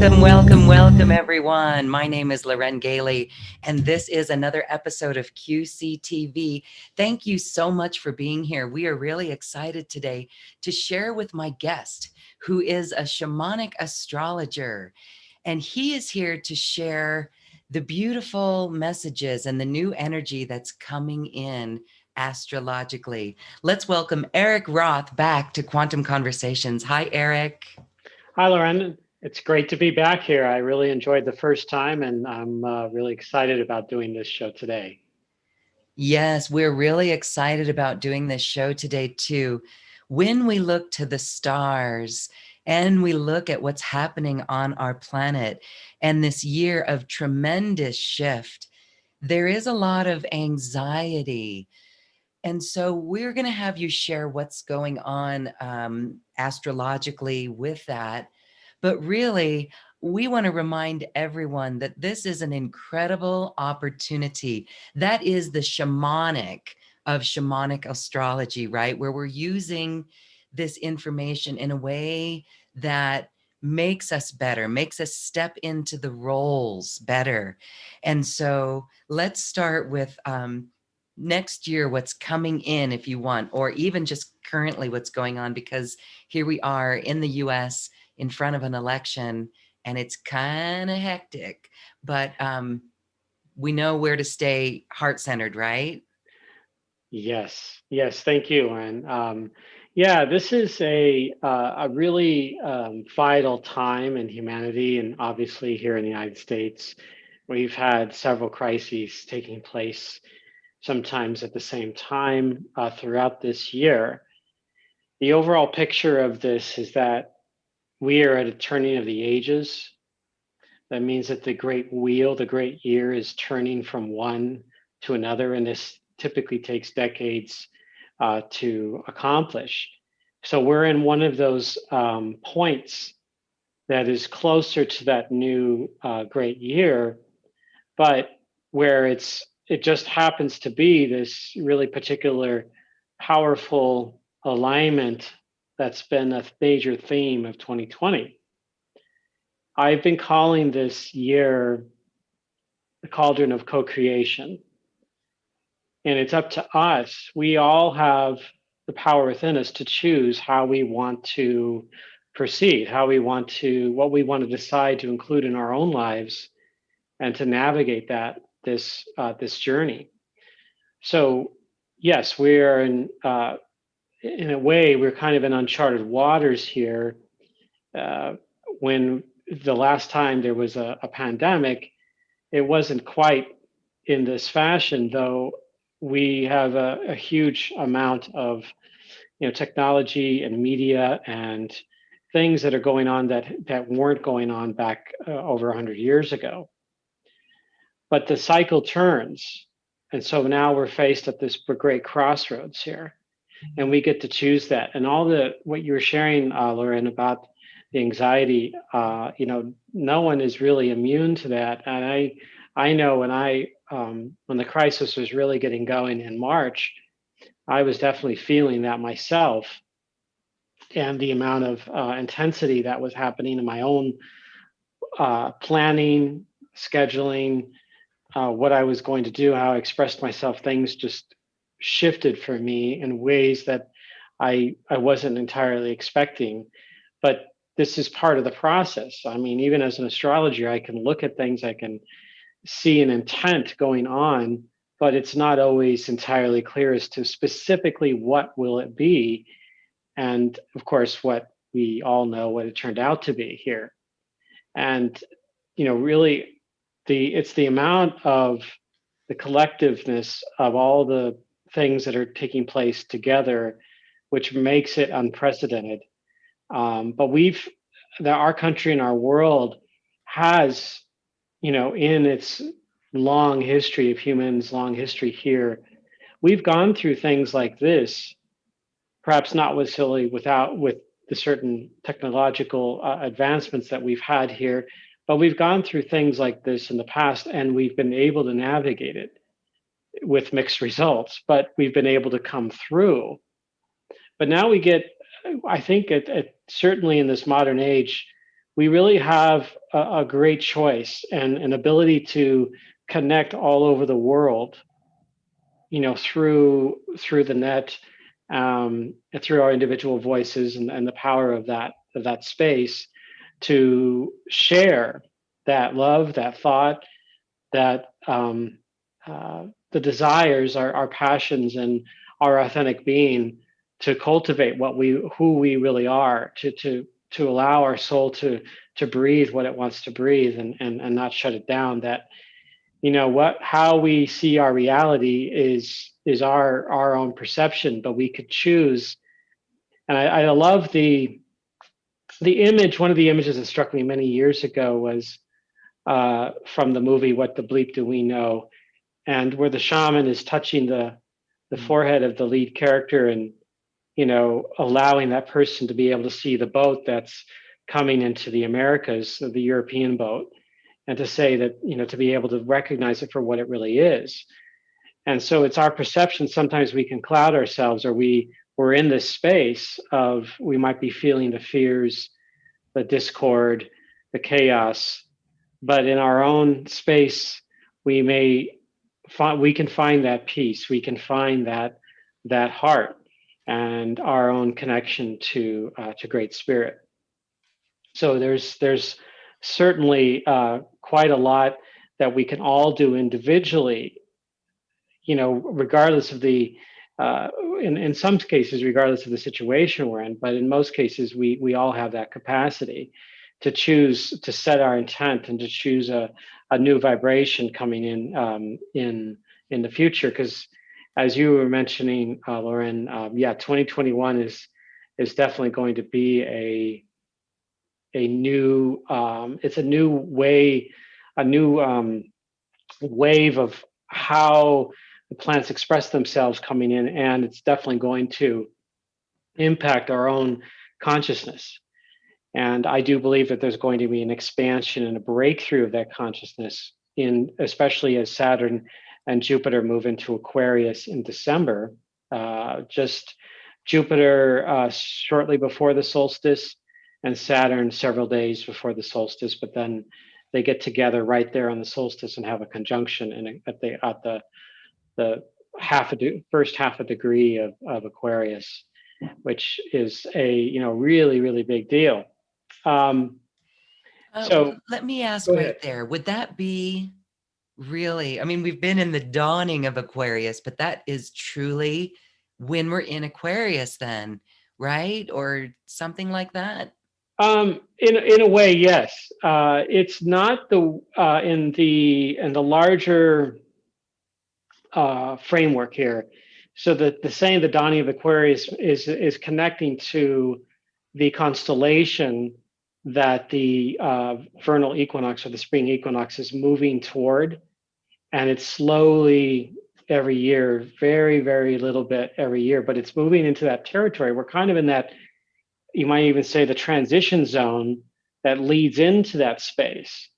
Welcome, everyone. My name is Loren Gailey, and this is another episode of QCTV. Thank you so much for being here. We are really excited today to share with my guest, who is a shamanic astrologer, and he is here to share the beautiful messages and the new energy that's coming in astrologically. Let's welcome Erik Roth back to Quantum Conversations. Hi, Erik. Hi, Lauren. It's great to be back here. I really enjoyed the first time, and I'm really excited about doing this show today. Yes, we're really excited about doing this show today, too. When we look to the stars and we look at what's happening on our planet and this year of tremendous shift, there is a lot of anxiety. And so we're going to have you share what's going on astrologically with that. But really, we want to remind everyone that this is an incredible opportunity. That is the shamanic of shamanic astrology, right? Where we're using this information in a way that makes us better, makes us step into the roles better. And so let's start with next year, what's coming in, if you want, or even just currently what's going on, because here we are in the US in front of an election and it's kind of hectic, but we know where to stay heart-centered, right? Yes, thank you. And yeah, this is a really vital time in humanity, and obviously here in the United States, we've had several crises taking place, sometimes at the same time throughout this year. The overall picture of this is that we are at a turning of the ages. That means that the great wheel, the great year, is turning from one to another, and this typically takes decades to accomplish. So we're in one of those points that is closer to that new great year, but where it just happens to be this really particular powerful alignment that's been a major theme of 2020. I've been calling this year the cauldron of co-creation. And it's up to us. We all have the power within us to choose how we want to proceed, what we want to decide to include in our own lives, and to navigate this journey. So, yes, we are in a way, we're kind of in uncharted waters here. When the last time there was a pandemic, it wasn't quite in this fashion, though we have a huge amount of technology and media and things that are going on that weren't going on back over 100 years ago. But the cycle turns, and so now we're faced at this great crossroads here, and we get to choose that. And all the what you were sharing, Lauren, about the anxiety, no one is really immune to that. And I know when the crisis was really getting going in March, I was definitely feeling that myself, and the amount of intensity that was happening in my own planning, scheduling, what I was going to do, how I expressed myself, things just shifted for me in ways that I wasn't entirely expecting. But this is part of the process. I mean, even as an astrologer, I can look at things, I can see an intent going on, but it's not always entirely clear as to specifically what will it be. And of course, what we all know what it turned out to be here. And really, it's the amount of the collectiveness of all the things that are taking place together, which makes it unprecedented. But our country and our world has, in its long history of humans, long history here, we've gone through things like this, perhaps not necessarily with the certain technological advancements that we've had here, but we've gone through things like this in the past, and we've been able to navigate it with mixed results, but we've been able to come through. But now I think certainly in this modern age, we really have a great choice and an ability to connect all over the world, through the net, and through our individual voices, and the power of that space to share that love, that thought, that the desires, our passions, and our authentic being, to cultivate who we really are, to allow our soul to breathe what it wants to breathe, and not shut it down. That how we see our reality is our own perception, but we could choose. And I love the image. One of the images that struck me many years ago was from the movie What the Bleep Do We Know, and where the shaman is touching the forehead of the lead character, and allowing that person to be able to see the boat that's coming into the Americas, the European boat, and to say that, to be able to recognize it for what it really is. And so it's our perception. Sometimes we can cloud ourselves, or we're in this space of, we might be feeling the fears, the discord, the chaos, but in our own space, we can find that peace. We can find that heart and our own connection to Great Spirit. So there's certainly quite a lot that we can all do individually, regardless of in some cases, regardless of the situation we're in. But in most cases, we all have that capacity to choose to set our intent, and to choose a new vibration coming in the future. Because as you were mentioning, Lauren, 2021 is definitely going to be a new it's a new way, a new wave of how the planets express themselves coming in, and it's definitely going to impact our own consciousness. And I do believe that there's going to be an expansion and a breakthrough of that consciousness, especially as Saturn and Jupiter move into Aquarius in December. Just Jupiter shortly before the solstice, and Saturn several days before the solstice. But then they get together right there on the solstice and have a conjunction, and at the first half a degree of Aquarius, which is a really, really big deal. So Let me ask go right ahead. there, would that be really, I mean, we've been in the dawning of Aquarius, but that is truly when we're in Aquarius then, right? Or something like that? In a way, yes. It's not in the larger framework here. So the saying the dawning of Aquarius is connecting to the constellation that the vernal equinox, or the spring equinox, is moving toward, and it's slowly every year, very, very little bit every year, but it's moving into that territory. We're kind of in that, you might even say, the transition zone that leads into that space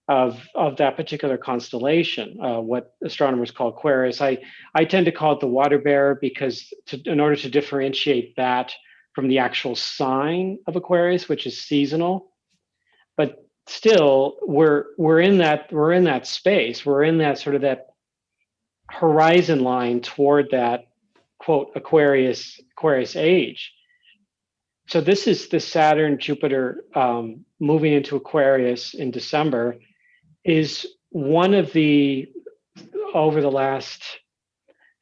of that particular constellation, what astronomers call Aquarius. I tend to call it the water bearer, because in order to differentiate that from the actual sign of Aquarius, which is seasonal, but still we're in that space. We're in that sort of that horizon line toward that, quote, Aquarius age. So this is the Saturn Jupiter moving into Aquarius in December, is one of over the last,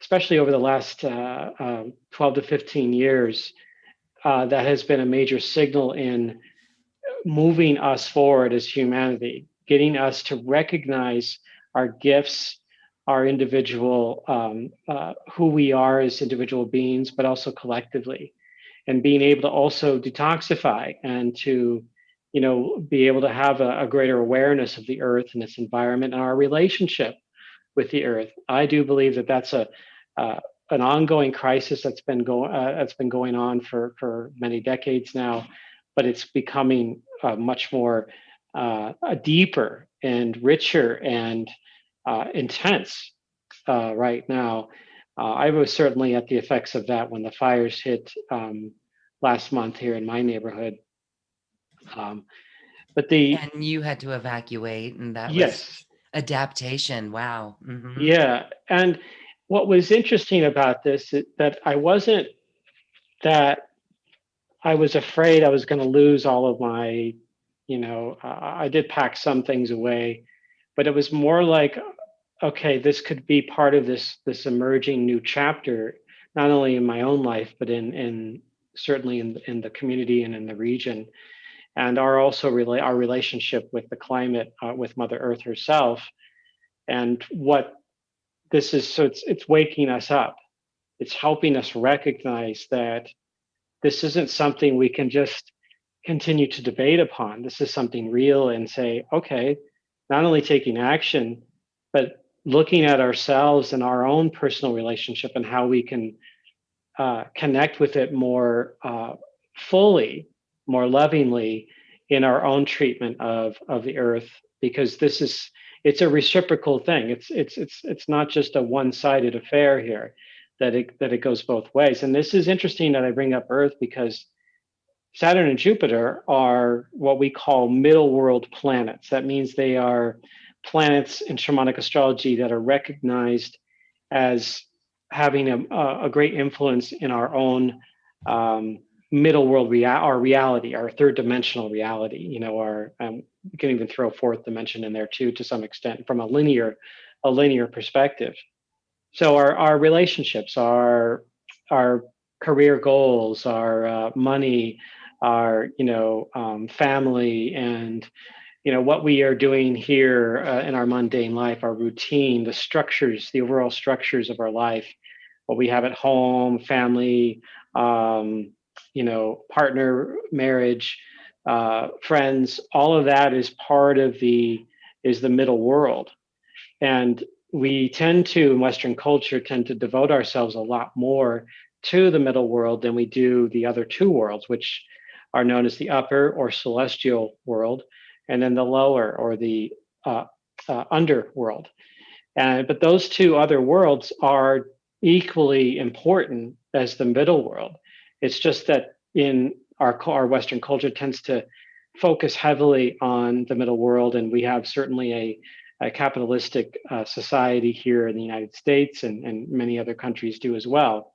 especially over the last 12 to 15 years, that has been a major signal in moving us forward as humanity, getting us to recognize our gifts, our individual, who we are as individual beings, but also collectively, and being able to also detoxify, and to be able to have a greater awareness of the earth and its environment, and our relationship with the earth. I do believe that that's an ongoing crisis that's been going on for many decades now, but it's becoming much more deeper and richer and intense right now. I was certainly at the effects of that when the fires hit last month here in my neighborhood. But the And you had to evacuate, and that was yes, adaptation. Wow. Hmm. yeah. And what was interesting about this is that I wasn't that I was afraid I was going to lose all of my, I did pack some things away, but it was more like, okay, this could be part of this emerging new chapter, not only in my own life, but in certainly in the community and in the region, and our relationship with the climate, with Mother Earth herself, and what this is. So it's waking us up. It's helping us recognize that this isn't something we can just continue to debate upon. This is something real, and say, okay, not only taking action, but looking at ourselves and our own personal relationship and how we can connect with it more fully, more lovingly in our own treatment of the earth, because it's a reciprocal thing. It's not just a one-sided affair here, that it goes both ways. And this is interesting that I bring up Earth, because Saturn and Jupiter are what we call middle world planets. That means they are planets in shamanic astrology that are recognized as having a great influence in our own middle world our reality, our third dimensional reality. Our we can even throw fourth dimension in there too, to some extent, from a linear perspective. So our relationships, our career goals, our money, our family, and what we are doing here in our mundane life, our routine, the structures, the overall structures of our life, what we have at home, family, partner, marriage, friends, all of that is the middle world. And we tend to, in Western culture, tend to devote ourselves a lot more to the middle world than we do the other two worlds, which are known as the upper or celestial world, and then the lower, or the uh, underworld. But those two other worlds are equally important as the middle world. It's just that in our Western culture tends to focus heavily on the middle world, and we have certainly a capitalistic society here in the United States, and many other countries do as well.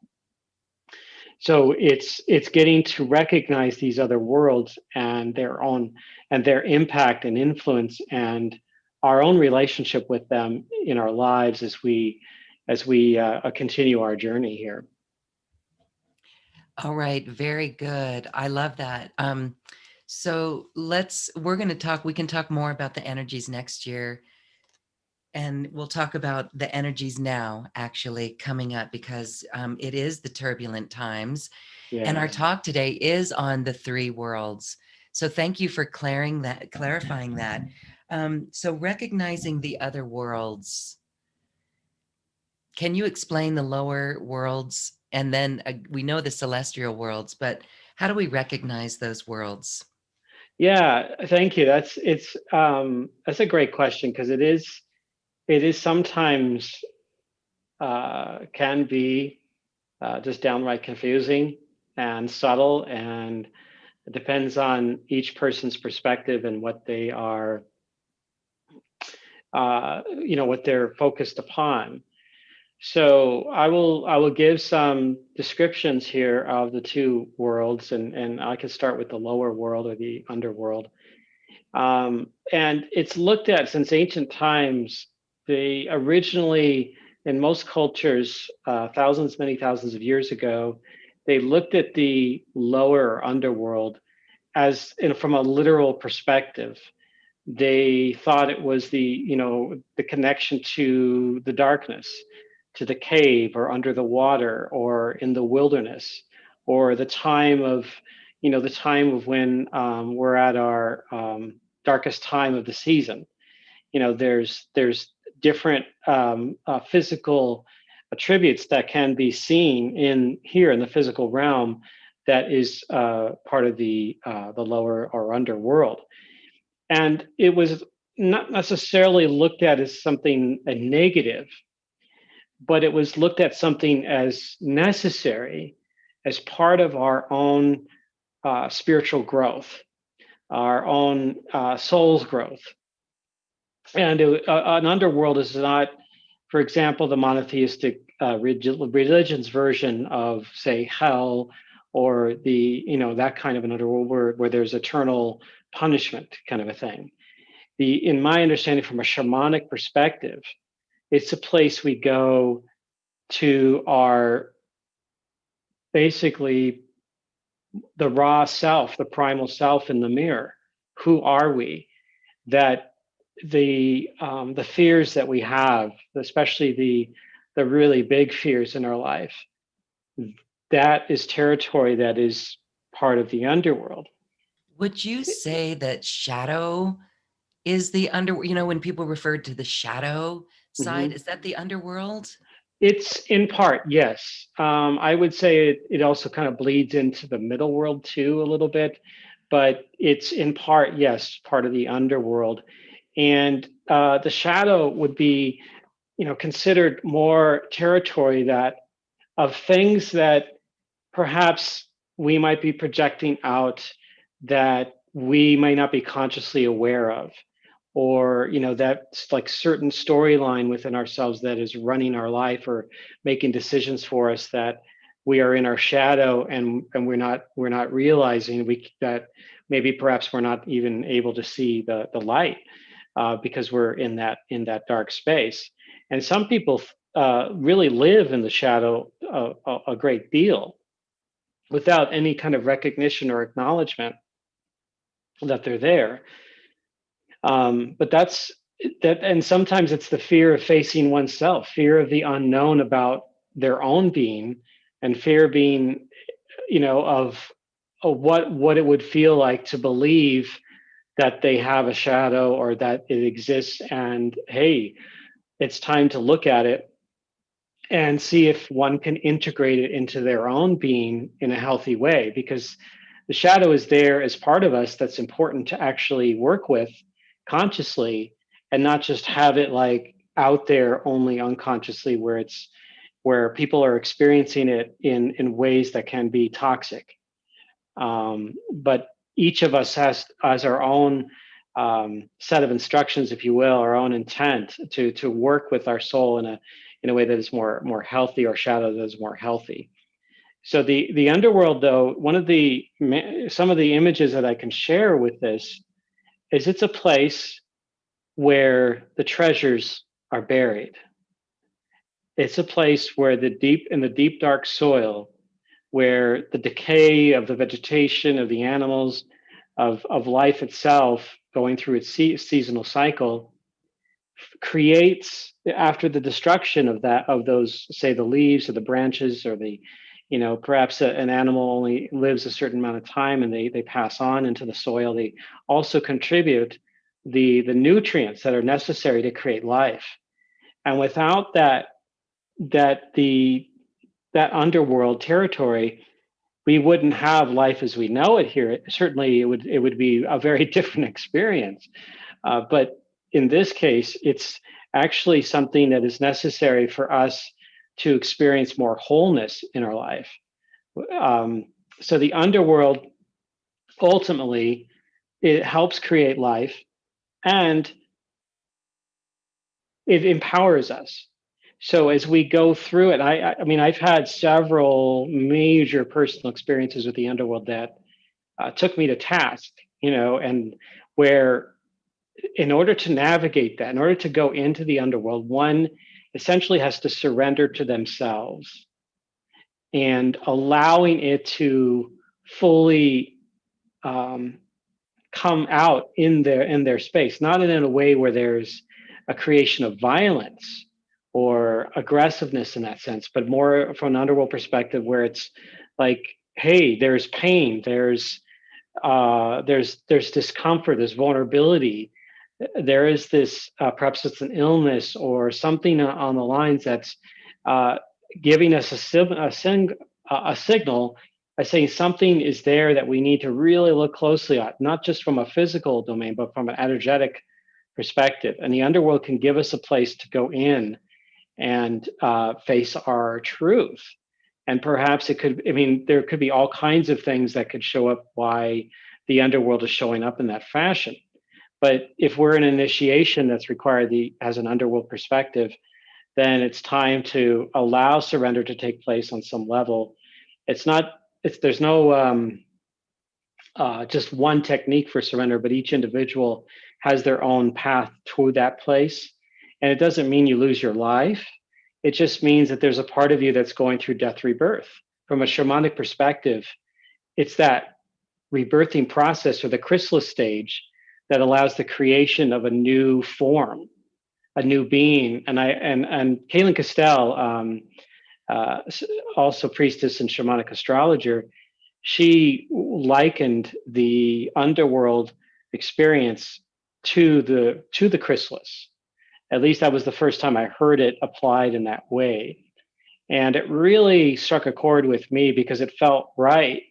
So it's getting to recognize these other worlds and their impact and influence, and our own relationship with them in our lives as we continue our journey here. All right, very good. I love that. So we're going to talk, we can talk more about the energies next year, and we'll talk about the energies now actually coming up, because it is the turbulent times. And our Yes. talk today is on the three worlds. So thank you for clarifying that. So recognizing the other worlds, can you explain the lower worlds? And then we know the celestial worlds, but how do we recognize those worlds? Yeah, thank you. That's a great question, because it is sometimes can be just downright confusing and subtle, and it depends on each person's perspective and what they are, what they're focused upon. So I will give some descriptions here of the two worlds, and I can start with the lower world, or the underworld. And it's looked at since ancient times. They originally, in most cultures, many thousands of years ago, they looked at the lower or underworld from a literal perspective. They thought it was the connection to the darkness, to the cave, or under the water, or in the wilderness, or the time of when we're at our darkest time of the season. There's different physical attributes that can be seen in the physical realm, that is part of the lower or underworld. And it was not necessarily looked at as something a negative, but it was looked at something as necessary, as part of our own spiritual growth. our own soul's growth. And an underworld is not, for example, the monotheistic religion's version of, say, hell, or the, that kind of an underworld where there's eternal punishment kind of a thing. In my understanding, from a shamanic perspective, it's a place we go to our, basically, the raw self, the primal self in the mirror. Who are we? That the fears that we have, especially the really big fears in our life, that is territory that is part of the underworld. Would you say that shadow is the under, when people refer to the shadow side, Mm-hmm. is that the underworld? It's in part, yes. I would say it also kind of bleeds into the middle world too, a little bit, but it's in part, yes, part of the underworld. And the shadow would be, considered more territory that of things that perhaps we might be projecting out that we might not be consciously aware of, or that's like certain storyline within ourselves that is running our life or making decisions for us, that we are in our shadow, and we're not realizing that maybe perhaps we're not even able to see the light, because we're in that dark space. And some people really live in the shadow a great deal without any kind of recognition or acknowledgement that they're there. But that's that, and sometimes it's the fear of facing oneself, fear of the unknown about their own being, and fear being, of what it would feel like to believe that they have a shadow, or that it exists, and hey, it's time to look at it and see if one can integrate it into their own being in a healthy way, because the shadow is there as part of us that's important to actually work with consciously, and not just have it like out there only unconsciously, where people are experiencing it in ways that can be toxic. But each of us has our own set of instructions, if you will, our own intent to work with our soul in a way that is more healthy, or shadow that is more healthy. So the underworld, though, some of the images that I can share with this is, it's a place where the treasures are buried. It's a place where in the deep dark soil, where the decay of the vegetation, of the animals, of life itself going through its seasonal cycle, creates, after the destruction of those, say, the leaves or the branches, or perhaps an animal only lives a certain amount of time, and they pass on into the soil. They also contribute the nutrients that are necessary to create life. And without that underworld territory, we wouldn't have life as we know it here. Certainly, it would be a very different experience. But in this case, it's actually something that is necessary for us to experience more wholeness in our life. So the underworld, ultimately, it helps create life, and it empowers us. So as we go through it, I mean, I've had several major personal experiences with the underworld that took me to task, and where, in order to navigate that, in order to go into the underworld, one essentially has to surrender to themselves, and allowing it to fully come out in their space, not in a way where there's a creation of violence or aggressiveness in that sense, but more from an underworld perspective, where it's like, hey, there's pain, there's discomfort, there's vulnerability, there is this, perhaps it's an illness or something on the lines that's giving us a signal by saying something is there that we need to really look closely at, not just from a physical domain, but from an energetic perspective. And the underworld can give us a place to go in and face our truth. And perhaps there could be all kinds of things that could show up why the underworld is showing up in that fashion. But if we're in an initiation that's required as an underworld perspective, then it's time to allow surrender to take place on some level. It's not, there's no just one technique for surrender, but each individual has their own path to that place. And it doesn't mean you lose your life. It just means that there's a part of you that's going through death rebirth. From a shamanic perspective, it's that rebirthing process or the chrysalis stage that allows the creation of a new form, a new being. And Kaylin Castell, uh, also priestess and shamanic astrologer, she likened the underworld experience to the chrysalis. At least that was the first time I heard it applied in that way, and it really struck a chord with me because it felt right,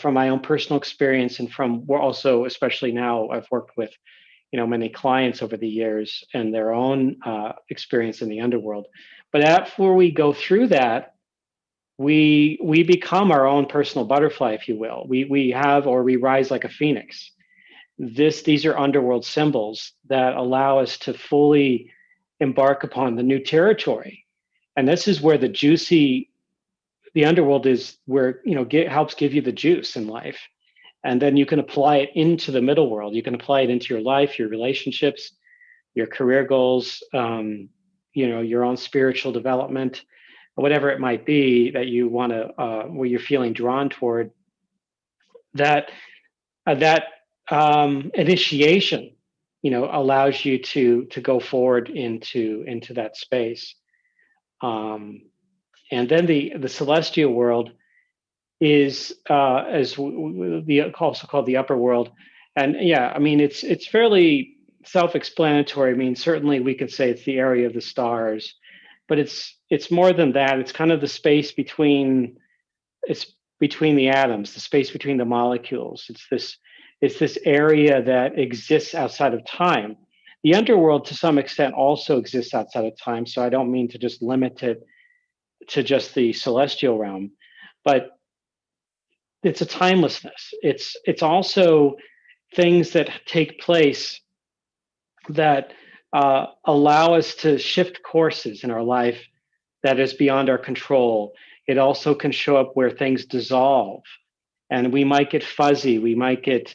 from my own personal experience, and from we're also, especially now, I've worked with many clients over the years and their own experience in the underworld. But after we go through that, we become our own personal butterfly, if you will. We have, or we rise like a phoenix. These are underworld symbols that allow us to fully embark upon the new territory. And this is where the underworld is, where helps give you the juice in life. And then you can apply it into the middle world. You can apply it into your life, your relationships, your career goals, your own spiritual development, whatever it might be that you want to, where you're feeling drawn toward. That initiation, allows you to go forward into that space. And then the celestial world is, also called the upper world. And yeah, I mean, it's fairly self-explanatory. I mean, certainly we could say it's the area of the stars, but it's more than that. It's kind of the space between, it's between the atoms, the space between the molecules. It's this area that exists outside of time. The underworld, to some extent, also exists outside of time. So I don't mean to just limit it to just the celestial realm, but it's a timelessness. It's also things that take place that allow us to shift courses in our life that is beyond our control. It also can show up where things dissolve, and we might get fuzzy. We might get,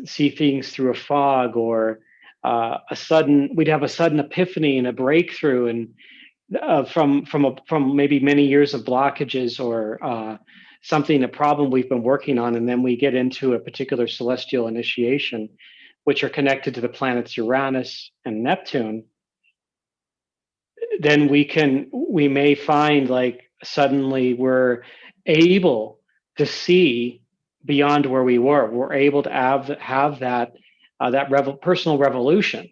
see things through a fog, or we'd have a sudden epiphany and a breakthrough, and from maybe many years of blockages, or a problem we've been working on, and then we get into a particular celestial initiation, which are connected to the planets Uranus and Neptune. Then we may find, like, suddenly we're able to see beyond where we were. We're able to have that personal revolution,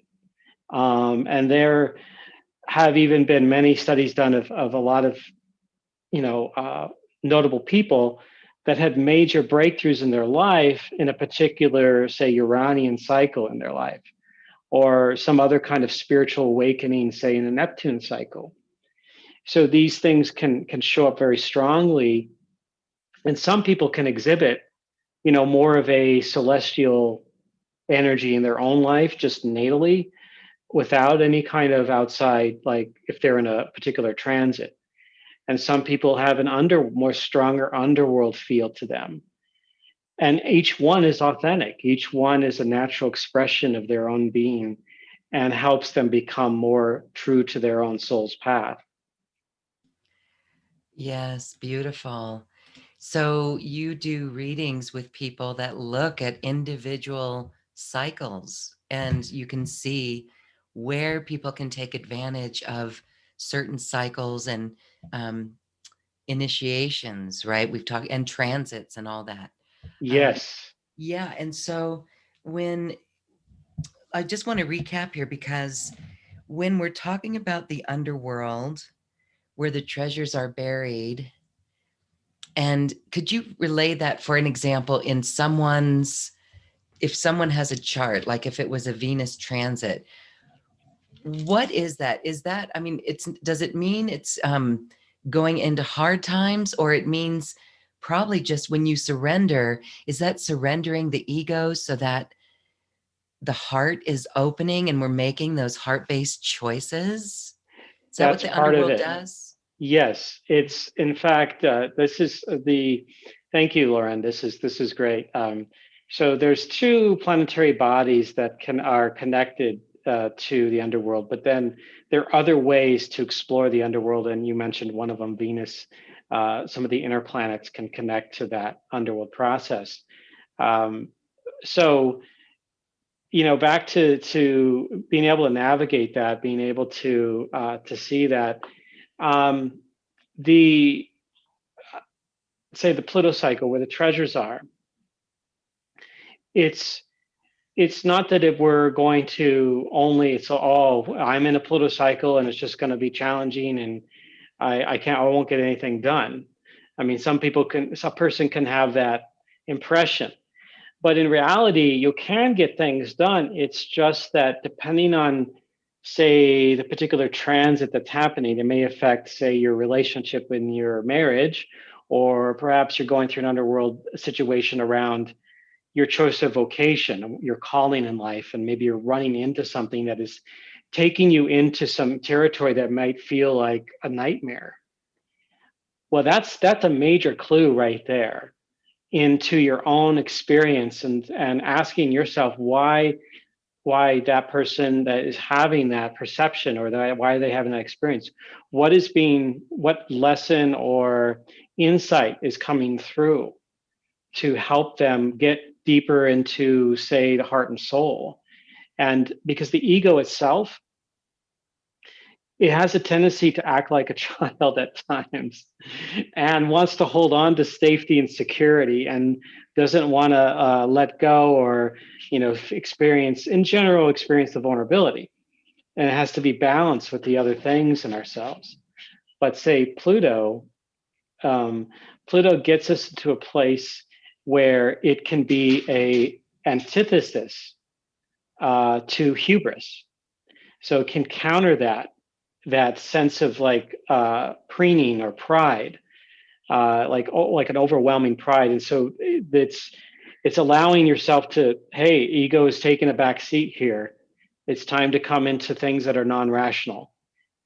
and there have even been many studies done of a lot of notable people that had major breakthroughs in their life in a particular, say, Uranian cycle in their life, or some other kind of spiritual awakening, say, in a Neptune cycle. So these things can show up very strongly, and some people can exhibit more of a celestial energy in their own life, just natally, without any kind of outside, like if they're in a particular transit. And some people have more stronger underworld feel to them. And each one is authentic. Each one is a natural expression of their own being, and helps them become more true to their own soul's path. Yes, beautiful. So you do readings with people that look at individual cycles, and you can see where people can take advantage of certain cycles and um, initiations, right? We've talked, and transits and all that. Um, Yes. yeah. And so when I just want to recap here, because when we're talking about the underworld, where the treasures are buried, and could you relay that for an example in if someone has a chart, like if it was a Venus transit, what is that? Is that, I mean, does it mean it's going into hard times, or it means probably just when you surrender, is that surrendering the ego so that the heart is opening and we're making those heart-based choices? Is that what That's the part of underworld it. does? Yes, it's in fact, this is the, thank you, Lauren. This is great. So there's two planetary bodies that are connected to the underworld, but then there are other ways to explore the underworld. And you mentioned one of them, Venus. Some of the inner planets can connect to that underworld process. Um, so back to being able to navigate that, being able to see that. The say the Pluto cycle where the treasures are, it's it's not that if we're going to only it's all I'm in a Pluto cycle and it's just going to be challenging and I won't get anything done. I mean, some person can have that impression, but in reality you can get things done. It's just that depending on, say, the particular transit that's happening, it may affect, say, your relationship in your marriage, or perhaps you're going through an underworld situation around your choice of vocation, your calling in life, and maybe you're running into something that is taking you into some territory that might feel like a nightmare. Well, that's a major clue right there into your own experience, and asking yourself why that person that is having that perception, or why are they having that experience, what lesson or insight is coming through to help them get deeper into, say, the heart and soul. And because the ego itself, it has a tendency to act like a child at times and wants to hold on to safety and security, and doesn't want to let go, or experience the vulnerability, and it has to be balanced with the other things in ourselves. But say um, Pluto gets us to a place where it can be a antithesis to hubris, so it can counter that sense of like preening or pride, like an overwhelming pride. And so it's allowing yourself to, hey, ego is taking a back seat here. It's time to come into things that are non-rational,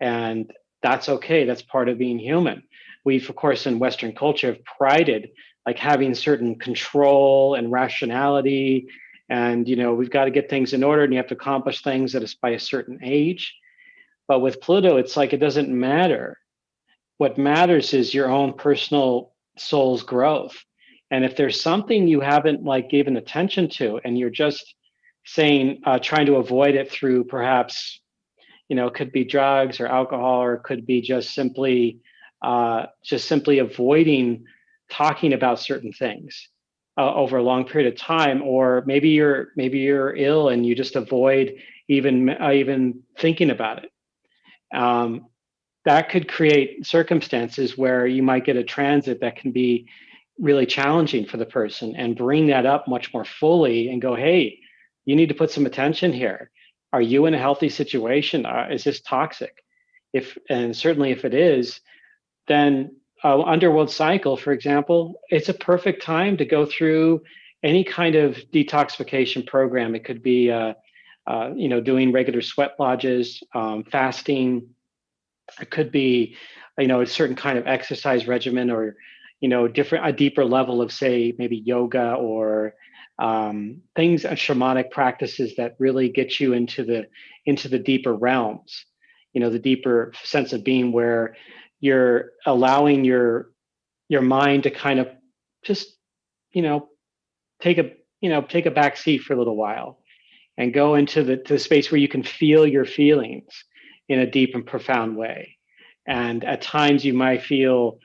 and that's okay. That's part of being human. We've, of course, in Western culture, have prided like having certain control and rationality, and we've got to get things in order, and you have to accomplish things by a certain age. But with Pluto, it's like it doesn't matter. What matters is your own personal soul's growth. And if there's something you haven't like given attention to, and you're just saying, trying to avoid it through perhaps, it could be drugs or alcohol, or it could be just simply avoiding talking about certain things over a long period of time, or maybe you're ill and you just avoid even thinking about it. Um, that could create circumstances where you might get a transit that can be really challenging for the person, and bring that up much more fully and go, hey, you need to put some attention here. Are you in a healthy situation? Is this toxic? And certainly if it is, then underworld cycle, for example, it's a perfect time to go through any kind of detoxification program. It could be, doing regular sweat lodges, fasting. It could be, a certain kind of exercise regimen, or, a deeper level of, say, maybe yoga, or things, shamanic practices that really get you into the deeper realms, the deeper sense of being, where you're allowing your mind to kind of just, you know, take a back seat for a little while, and go into the space where you can feel your feelings in a deep and profound way. And at times you might feel,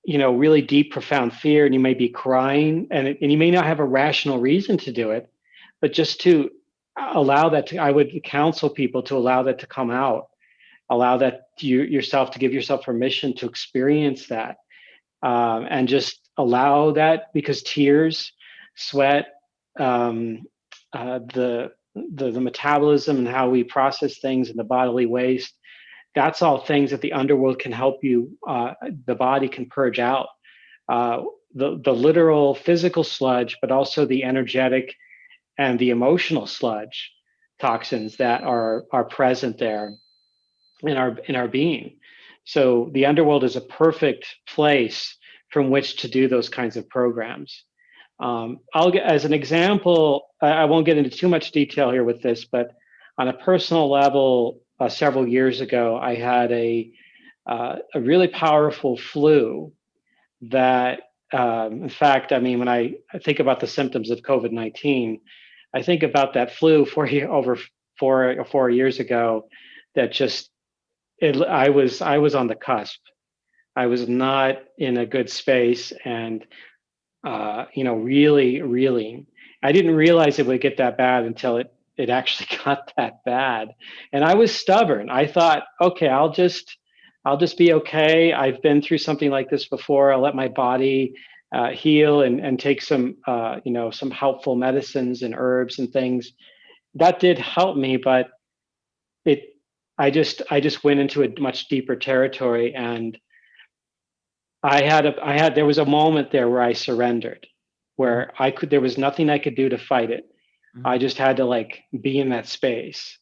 really deep, profound fear, and you may be crying, and you may not have a rational reason to do it, but just to allow that to, I would counsel people to allow that to come out, allow that yourself, to give yourself permission to experience that, and just allow that, because tears, sweat, um, the metabolism and how we process things, and the bodily waste, that's all things that the underworld can help you, the body can purge out, uh, the literal physical sludge, but also the energetic and the emotional sludge toxins that are present there in our being. So the underworld is a perfect place from which to do those kinds of programs. I'll get, as an example, I won't get into too much detail here with this, but on a personal level, several years ago, I had a really powerful flu that, in fact, I mean, when I think about the symptoms of COVID-19, I think about that flu over 4 years ago that just I was on the cusp. I was not in a good space, and really, really, I didn't realize it would get that bad until it actually got that bad. And I was stubborn. I thought, okay, I'll just be okay. I've been through something like this before. I'll let my body heal and take some some helpful medicines and herbs and things. That did help me, but it I just went into a much deeper territory, and there was a moment there where I surrendered, Mhm. where there was nothing I could do to fight it. I Mhm. just had to like be in that space.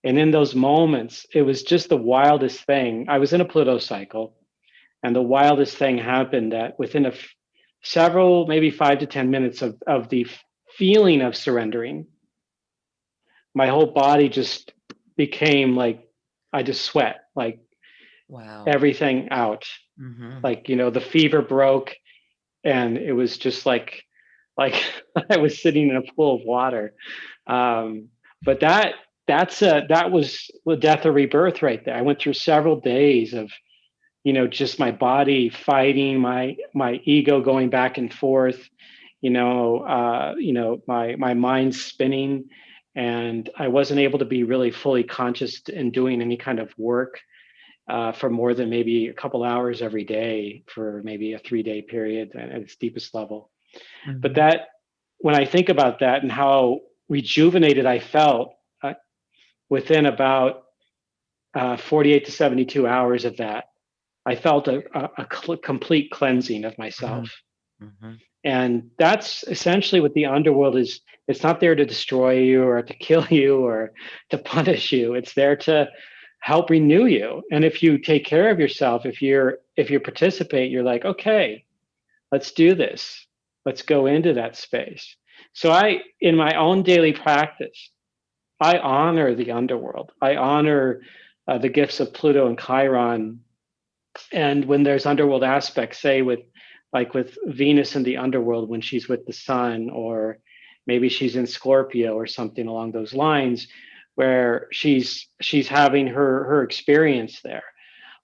And in those moments, it was just the wildest thing. I was in a Pluto cycle, and the wildest thing happened that within several, maybe 5 to 10 minutes of the feeling of surrendering, my whole body just became like, I just sweat, like Wow. everything out. Mhm. Like, the fever broke, and it was just like I was sitting in a pool of water. Um, but that was the death or rebirth right there. I went through several days of just my body fighting my ego going back and forth, my mind spinning, and I wasn't able to be really fully conscious in doing any kind of work for more than maybe a couple hours every day for maybe a 3-day period at its deepest level. But Mhm. that, when I think about that and how rejuvenated I felt within about 48 to 72 hours of that, I felt a complete cleansing of myself. Mhm. Mhm. And that's essentially what the underworld is. It's not there to destroy you or to kill you or to punish you. It's there to help renew you. And if you take care of yourself, if you participate, you're like, okay, let's do this. Let's go into that space. So in my own daily practice, I honor the underworld. I honor the gifts of Pluto and Chiron. And when there's underworld aspects, say with Venus in the underworld when she's with the sun, or maybe she's in Scorpio or something along those lines, where she's having her experience there,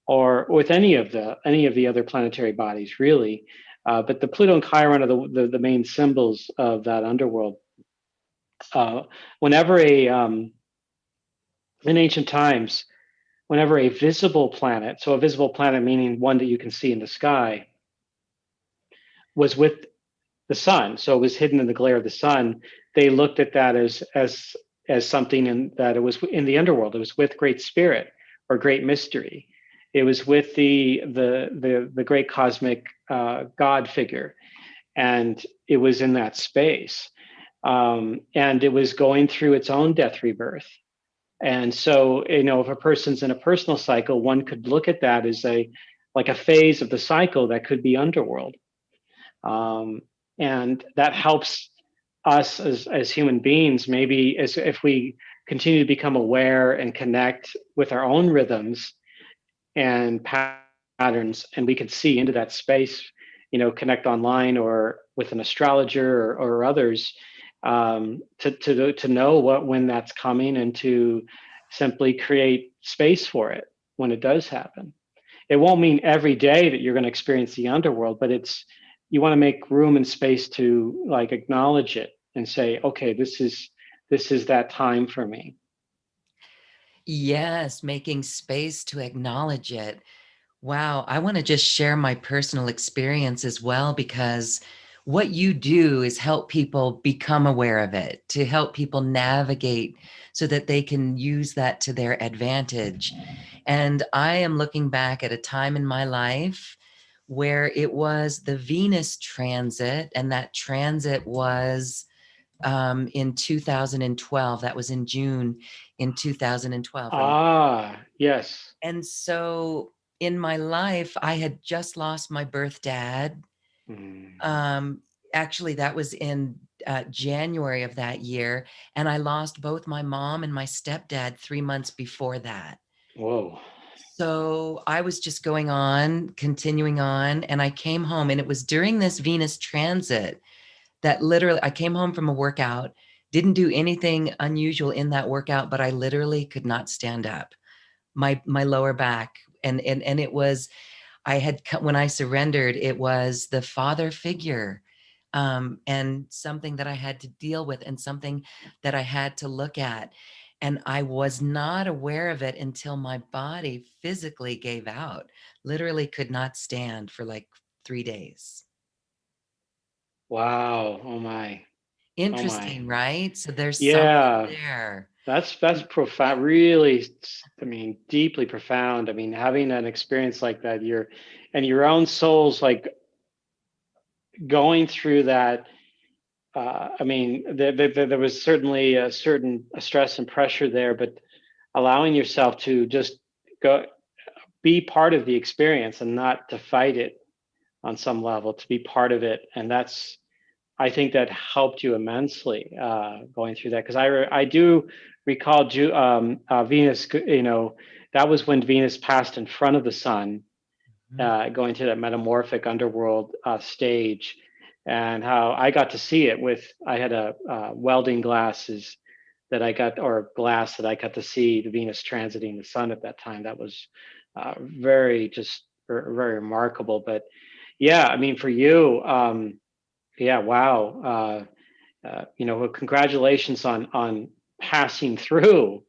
or with any of the other planetary bodies, really. But the Pluto and Chiron are the main symbols of that underworld. Uh, whenever in ancient times, whenever a visible planet, so a visible planet meaning one that you can see in the sky, was with the sun, so it was hidden in the glare of the sun, they looked at that as something that it was in the underworld. It was with great spirit or great mystery. It was with the great cosmic God figure, and it was in that space, and it was going through its own death rebirth. And so, if a person's in a personal cycle, one could look at that as a phase of the cycle that could be underworld. um, and that helps us as human beings, maybe, as if we continue to become aware and connect with our own rhythms and patterns, and we can see into that space, connect online or with an astrologer or others, to know when that's coming, and to simply create space for it when it does happen. It won't mean every day that you're going to experience the underworld, but you want to make room and space to like acknowledge it and say, okay, this is that time for me. Yes, making space to acknowledge it. Wow, I want to just share my personal experience as well, because what you do is help people become aware of it, to help people navigate so that they can use that to their advantage. And I am looking back at a time in my life where it was the Venus transit, and that transit was in 2012. That was in June in 2012. Ah, yes. And so in my life, I had just lost my birth dad. Mm. Um, Actually, that was in January of that year. And I lost both my mom and my stepdad 3 months before that. Whoa. So I was just going on, continuing on, and I came home, and it was during this Venus transit that literally I came home from a workout, didn't do anything unusual in that workout, but I literally could not stand up. My lower back, and it was, I had, when I surrendered, it was the father figure, and something that I had to deal with, and something that I had to look at. And I was not aware of it until my body physically gave out, literally could not stand for like 3 days. Wow. Oh my. Oh my. Interesting, right? So there's something Yeah. there. That's profound, really, I mean, deeply profound. I mean, having an experience like that, your own soul's like going through that. I mean, there was certainly a certain stress and pressure there, but allowing yourself to just go be part of the experience and not to fight it on some level, to be part of it, and that's, I think that helped you immensely going through that, because I do recall Venus. You know, that was when Venus passed in front of the sun, Mhm. going to that metamorphic underworld stage, and how I got to see it with, I had a welding glasses that I got, or glass that I got to see the Venus transiting the sun at that time. That was very, just very remarkable. But yeah, I mean, for you, yeah, wow. You know, well, congratulations on passing through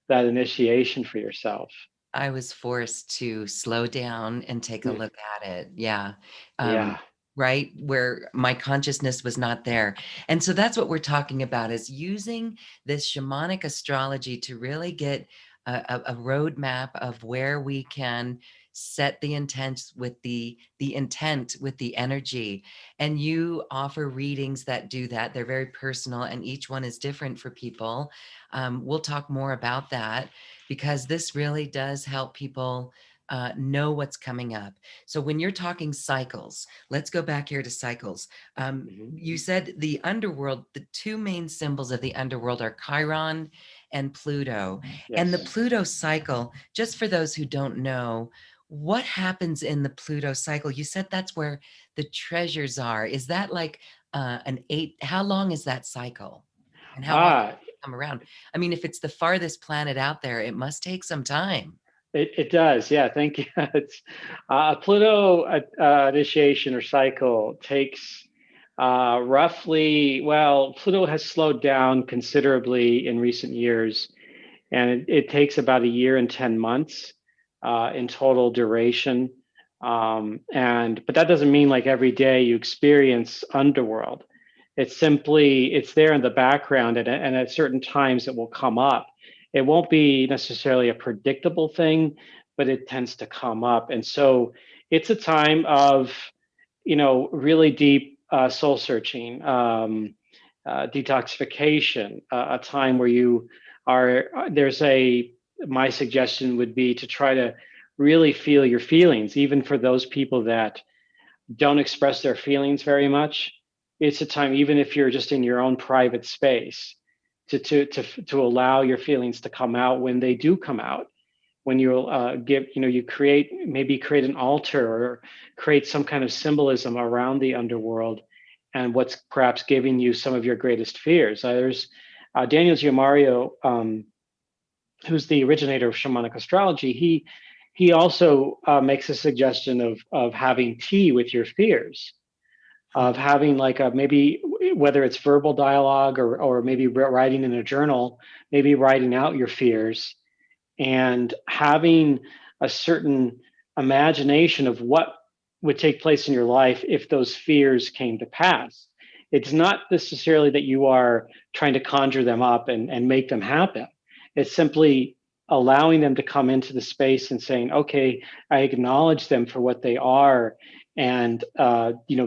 that initiation for yourself. I was forced to slow down and take a Yeah, look at it. Yeah. yeah. Right where my consciousness was not there. And so that's what we're talking about, is using this shamanic astrology to really get a roadmap of where we can set the intent with the intent with the energy. And you offer readings that do that. They're very personal, and each one is different for people. We'll talk more about that, because this really does help people know what's coming up. So when you're talking cycles, let's go back here to cycles. Hmm. You said the underworld, the two main symbols of the underworld are Chiron and Pluto. And the Yes. Pluto cycle, just for those who don't know, what happens in the Pluto cycle? You said that's where the treasures are. Is that like an eight? How long is that cycle? And how often Ah, does it come around? I mean, if it's the farthest planet out there, it must take some time. it does. Yeah, thank you. It's Pluto initiation or cycle takes roughly, well, Pluto has slowed down considerably in recent years, and it takes about a year and 10 months in total duration. And but that doesn't mean like every day you experience underworld. It's simply, it's there in the background, and at certain times it will come up. It won't be necessarily a predictable thing, but it tends to come up. And so it's a time of, you know, really deep soul searching, detoxification, a time where you are, there's a, my suggestion would be to try to really feel your feelings, even for those people that don't express their feelings very much. It's a time, even if you're just in your own private space, to allow your feelings to come out when they do come out. When you give, you know, you create, maybe create an altar or create some kind of symbolism around the underworld and what's perhaps giving you some of your greatest fears. There's Daniel Giamario, who's the originator of shamanic astrology. He also makes a suggestion of having tea with your fears, of having like a, maybe whether it's verbal dialogue or maybe writing in a journal, maybe writing out your fears and having a certain imagination of what would take place in your life if those fears came to pass. It's not necessarily that you are trying to conjure them up and make them happen. It's simply allowing them to come into the space and saying, okay, I acknowledge them for what they are. and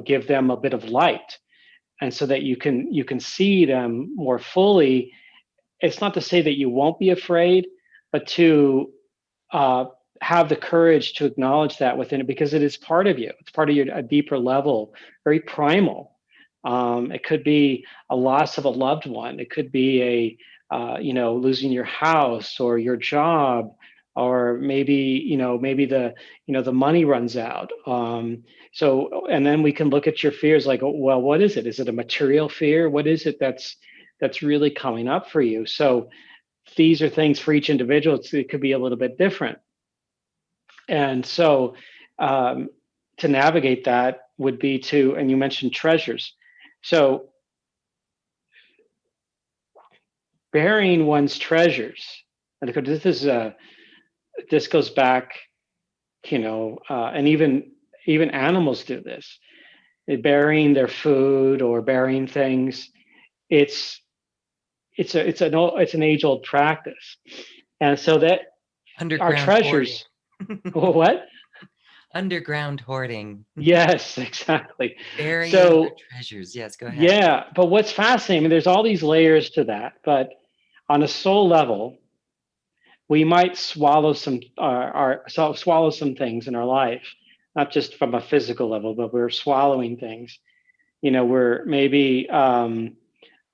give them a bit of light, and so that you can see them more fully. It's not to say that you won't be afraid, but to uh, have the courage to acknowledge that within it, because it is part of you. It's part of your a deeper level, very primal. It could be a loss of a loved one. It could be losing your house or your job, or maybe the money runs out. And then we can look at your fears like, oh, well, what is it? Is it a material fear? What is it that's really coming up for you? So these are things for each individual. It could be a little bit different. And so to navigate that would be and you mentioned treasures. So burying one's treasures, and this goes back, and even animals do this. Burying their food or burying things. It's an age old practice, and so that our Underground hoarding. treasures. What? Underground hoarding. Yes, exactly. Burying our So treasures. Yes, go ahead. yeah, but what's fascinating, I mean, there's all these layers to that, but on a soul level, we might swallow swallow some things in our life, not just from a physical level, but we're swallowing things. We're maybe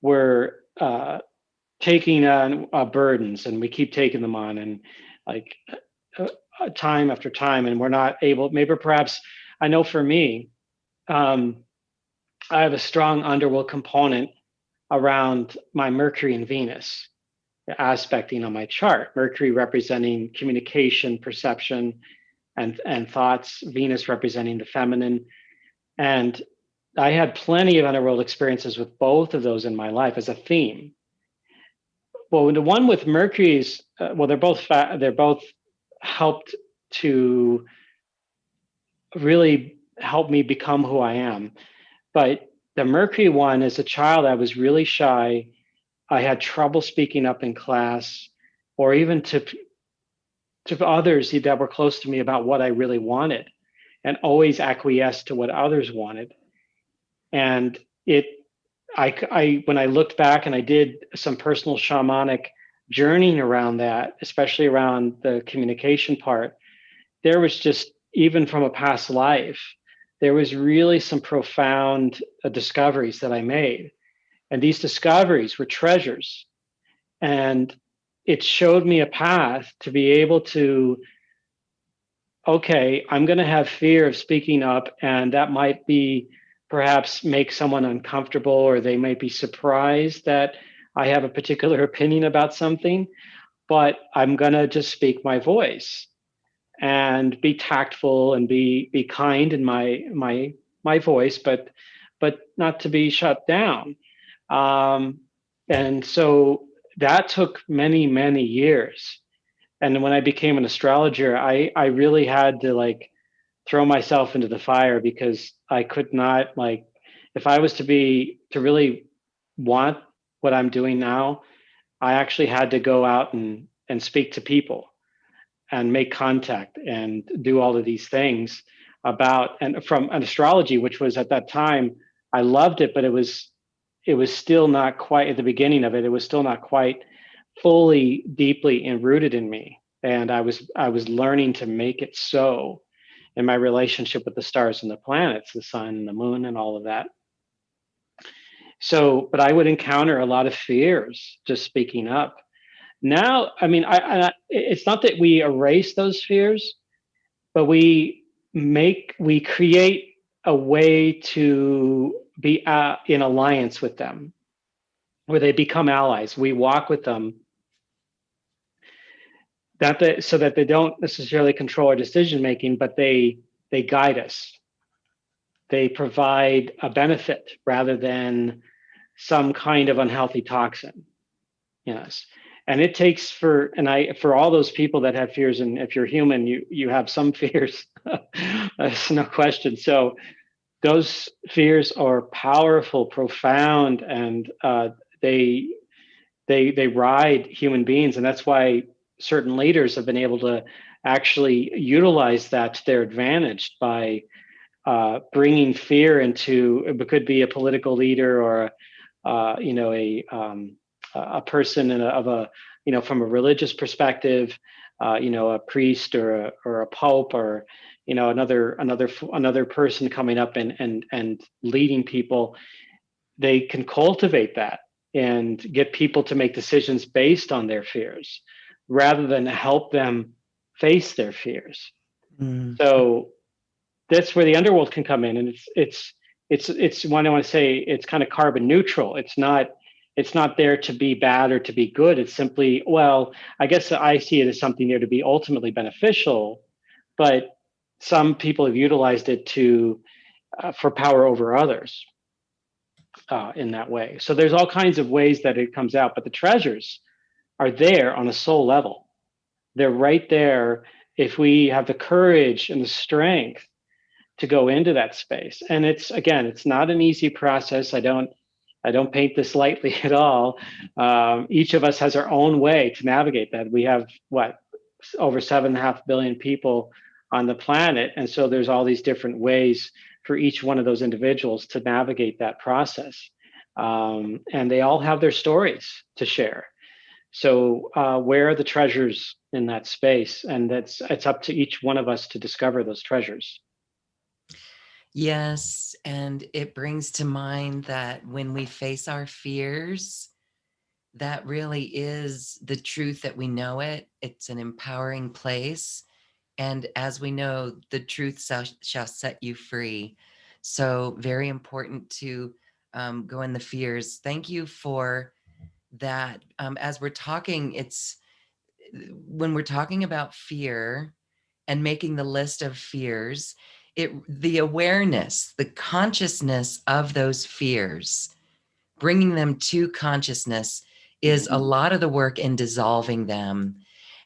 we're taking on burdens, and we keep taking them on, and like time after time, and we're not able. Maybe perhaps I know for me, um, I have a strong underworld component around my Mercury and Venus aspecting on my chart. Mercury representing communication, perception, and thoughts. Venus representing the feminine. And I had plenty of underworld experiences with both of those in my life as a theme. Well, the one with Mercury's, they're both helped to really help me become who I am. But the Mercury one, as a child, I was really shy. I had trouble speaking up in class, or even to others that were close to me about what I really wanted, and always acquiesced to what others wanted. And when I looked back and I did some personal shamanic journeying around that, especially around the communication part, there was just, even from a past life, there was really some profound discoveries that I made. And these discoveries were treasures. And it showed me a path to be able to, okay, I'm going to have fear of speaking up, and that might be perhaps make someone uncomfortable, or they might be surprised that I have a particular opinion about something, but I'm going to just speak my voice and be tactful and be kind in my voice, but not to be shut down. Um, and so that took many years. And when I became an astrologer, I really had to like throw myself into the fire, because I could not, like, if I was to really want what I'm doing now, I actually had to go out and speak to people and make contact and do all of these things about, and from an astrology, which was at that time, I loved it, but it was still not quite, at the beginning of it, it was still not quite fully deeply enrooted in me. And I was learning to make it so in my relationship with the stars and the planets, the sun and the moon and all of that. So, but I would encounter a lot of fears just speaking up. Now, I mean, it's not that we erase those fears, but we create a way to be in alliance with them, where they become allies. We walk with them, so that they don't necessarily control our decision making, but they guide us. They provide a benefit rather than some kind of unhealthy toxin. Yes. And it takes for all those people that have fears, and if you're human, you have some fears. That's no question. So those fears are powerful, profound, and they they ride human beings, and that's why certain leaders have been able to actually utilize that to their advantage by bringing fear into, it could be a political leader or a person of a, from a religious perspective, a priest or a pope, or another person coming up and leading people. They can cultivate that and get people to make decisions based on their fears rather than help them face their fears. Mm. So that's where the underworld can come in, and it's one, I want to say, it's kind of carbon neutral. It's not there to be bad or to be good. It's simply, well, I guess I see it as something there to be ultimately beneficial, but some people have utilized it to for power over others in that way. So there's all kinds of ways that it comes out, but the treasures are there on a soul level. They're right there if we have the courage and the strength to go into that space. And it's, again, it's not an easy process. I don't paint this lightly at all. Each of us has our own way to navigate that. We have over 7.5 billion people on the planet, and so there's all these different ways for each one of those individuals to navigate that process, and they all have their stories to share. So where are the treasures in that space? And it's up to each one of us to discover those treasures. Yes, and it brings to mind that when we face our fears, that really is the truth that we know it. It's an empowering place. And as we know, the truth shall set you free. So, very important to go in the fears. Thank you for that. As we're talking, it's when we're talking about fear and making the list of fears, the awareness, the consciousness of those fears, bringing them to consciousness is a lot of the work in dissolving them.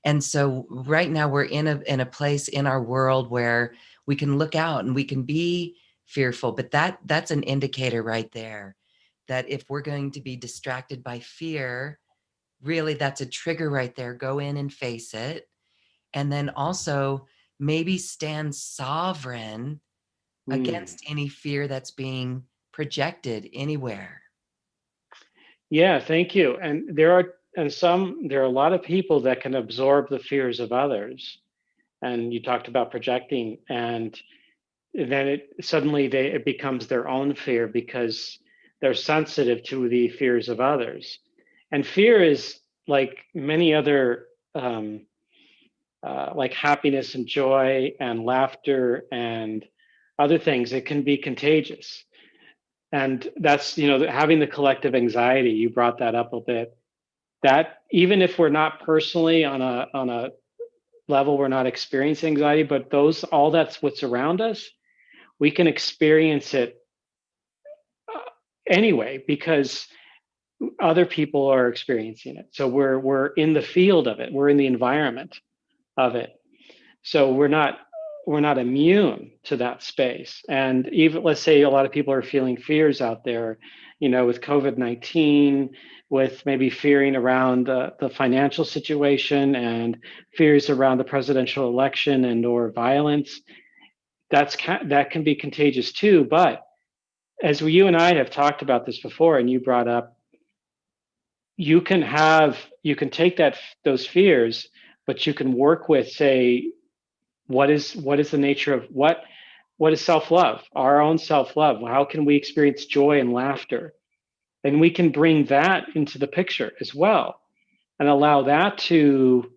And so right now we're in a place in our world where we can look out and we can be fearful, but that's an indicator right there that if we're going to be distracted by fear, really that's a trigger right there. Go in and face it. And then also maybe stand sovereign Mm. against any fear that's being projected anywhere. Yeah, thank you. And there are a lot of people that can absorb the fears of others. And you talked about projecting, and then it becomes their own fear because they're sensitive to the fears of others. And fear is like many other, like happiness and joy and laughter and other things. It can be contagious, and that's, having the collective anxiety. You brought that up a bit. That even if we're not personally on a level, we're not experiencing anxiety, but that's what's around us, we can experience it anyway because other people are experiencing it. So we're in the field of it. We're in the environment of it. So we're not immune to that space. And even, let's say, a lot of people are feeling fears out there, with COVID-19, with maybe fearing around the financial situation and fears around the presidential election and or violence. That can be contagious too. But as you and I have talked about this before, and you brought up, you can take those fears, but you can work with, say, what is the nature of what is self-love, our own self-love. How can we experience joy and laughter? And we can bring that into the picture as well and allow that to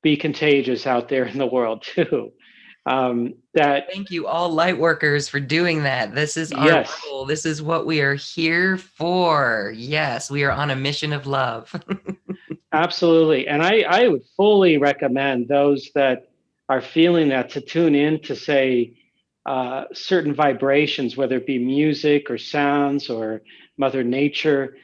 be contagious out there in the world too. That Thank you, all light workers, for doing that. This is our Yes, role. This is what we are here for. Yes, we are on a mission of love. absolutely. And I would fully recommend those that are feeling that to tune in to, say, certain vibrations, whether it be music or sounds or Mother Nature,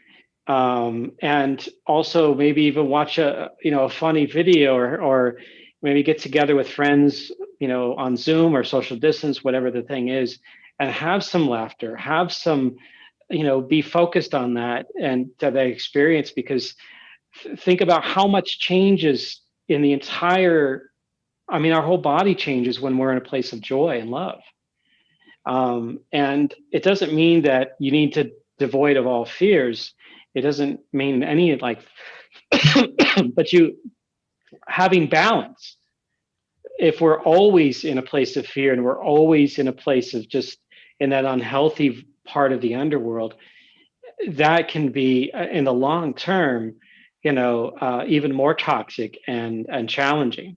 and also maybe even watch a funny video, or maybe get together with friends, on Zoom or social distance, whatever the thing is, and have some laughter, have some, be focused on that and that experience, because think about how much changes in the entire, I mean, our whole body changes when we're in a place of joy and love. And it doesn't mean that you need to devoid of all fears. It doesn't mean any like, but you having balance. If we're always in a place of fear and we're always in a place of just in that unhealthy part of the underworld, that can be in the long term, even more toxic and challenging.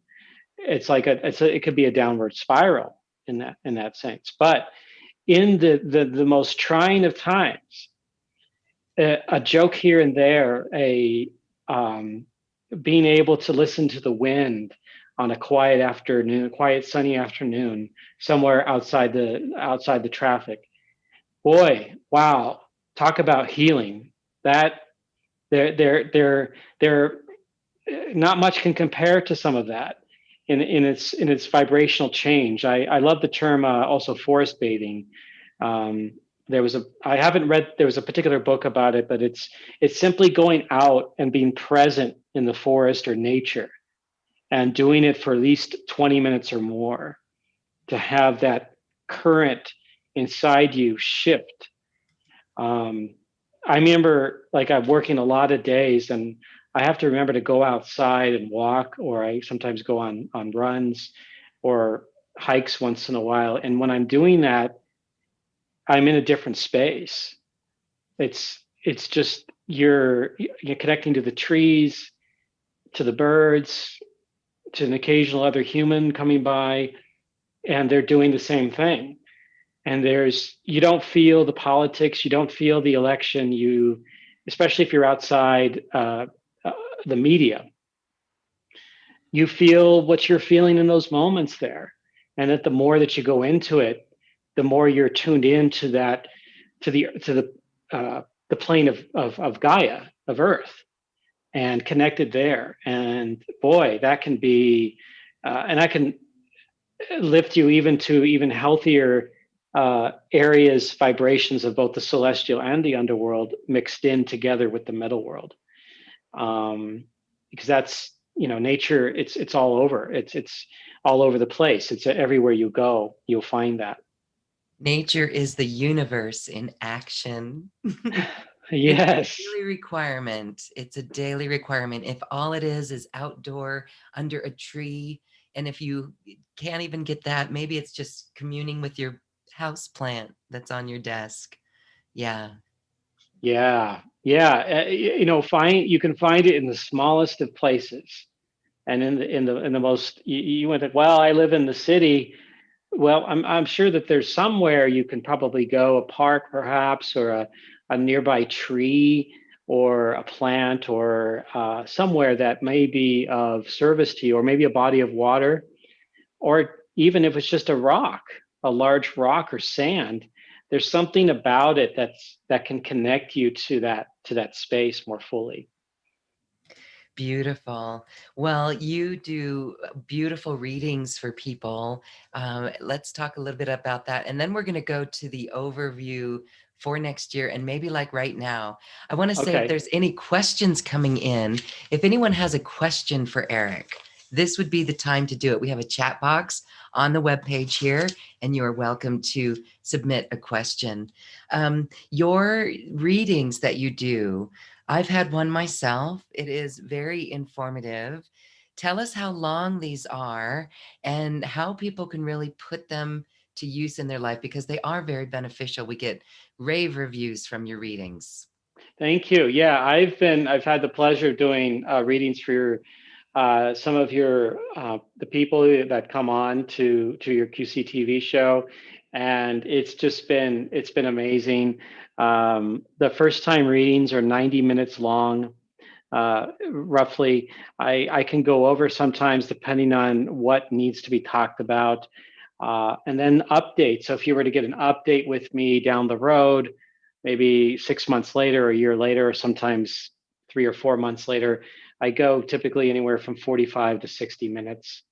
It's like it could be a downward spiral in that sense. But in the most trying of times, a joke here and there, a being able to listen to the wind on a quiet afternoon, quiet sunny afternoon, somewhere outside the traffic. Boy, wow! Talk about healing. That there not much can compare to some of that in its vibrational change. I love the term also forest bathing. Um, I haven't read, there was a particular book about it, but it's simply going out and being present in the forest or nature and doing it for at least 20 minutes or more to have that current inside you shift. um, I remember like I'm working a lot of days and I have to remember to go outside and walk, or I sometimes go on runs or hikes once in a while. And when I'm doing that, I'm in a different space. It's just you're connecting to the trees, to the birds, to an occasional other human coming by, and they're doing the same thing. And you don't feel the politics, you don't feel the election, especially if you're outside uh, the media, you feel what you're feeling in those moments there. And that the more that you go into it, the more you're tuned into that, to the plane of Gaia, of Earth, and connected there. And boy, that can be, and I can lift you even to even healthier areas, vibrations of both the celestial and the underworld mixed in together with the metal world. Because that's, nature. It's all over. It's all over the place. It's everywhere you go, you'll find that. Nature is the universe in action. It's a Yes. daily requirement. It's a daily requirement. If all it is outdoor under a tree, and if you can't even get that, maybe it's just communing with your house plant that's on your desk. Yeah. Yeah. Yeah. Find you can find it in the smallest of places, and in the most. You went, well, I live in the city. Well, I'm sure that there's somewhere you can probably go, a park perhaps, or a nearby tree, or a plant, or somewhere that may be of service to you, or maybe a body of water, or even if it's just a rock, a large rock or sand. There's something about it that can connect you to that space more fully. Beautiful. Well, you do beautiful readings for people. Let's talk a little bit about that. And then we're going to go to the overview for next year. And maybe like right now, I want to say if Okay. there's any questions coming in, if anyone has a question for Erik, this would be the time to do it. We have a chat box on the webpage here, and you are welcome to submit a question. Your readings that you do, I've had one myself. It is very informative. Tell us how long these are and how people can really put them to use in their life, because they are very beneficial. We get rave reviews from your readings. Thank you. Yeah, I've had the pleasure of doing readings for some of the people that come on to your QCTV show, and it's been amazing. The first time readings are 90 minutes long, roughly. I can go over sometimes depending on what needs to be talked about, and then updates. So if you were to get an update with me down the road, maybe 6 months later, or a year later, or sometimes 3 or 4 months later, I go typically anywhere from 45 to 60 minutes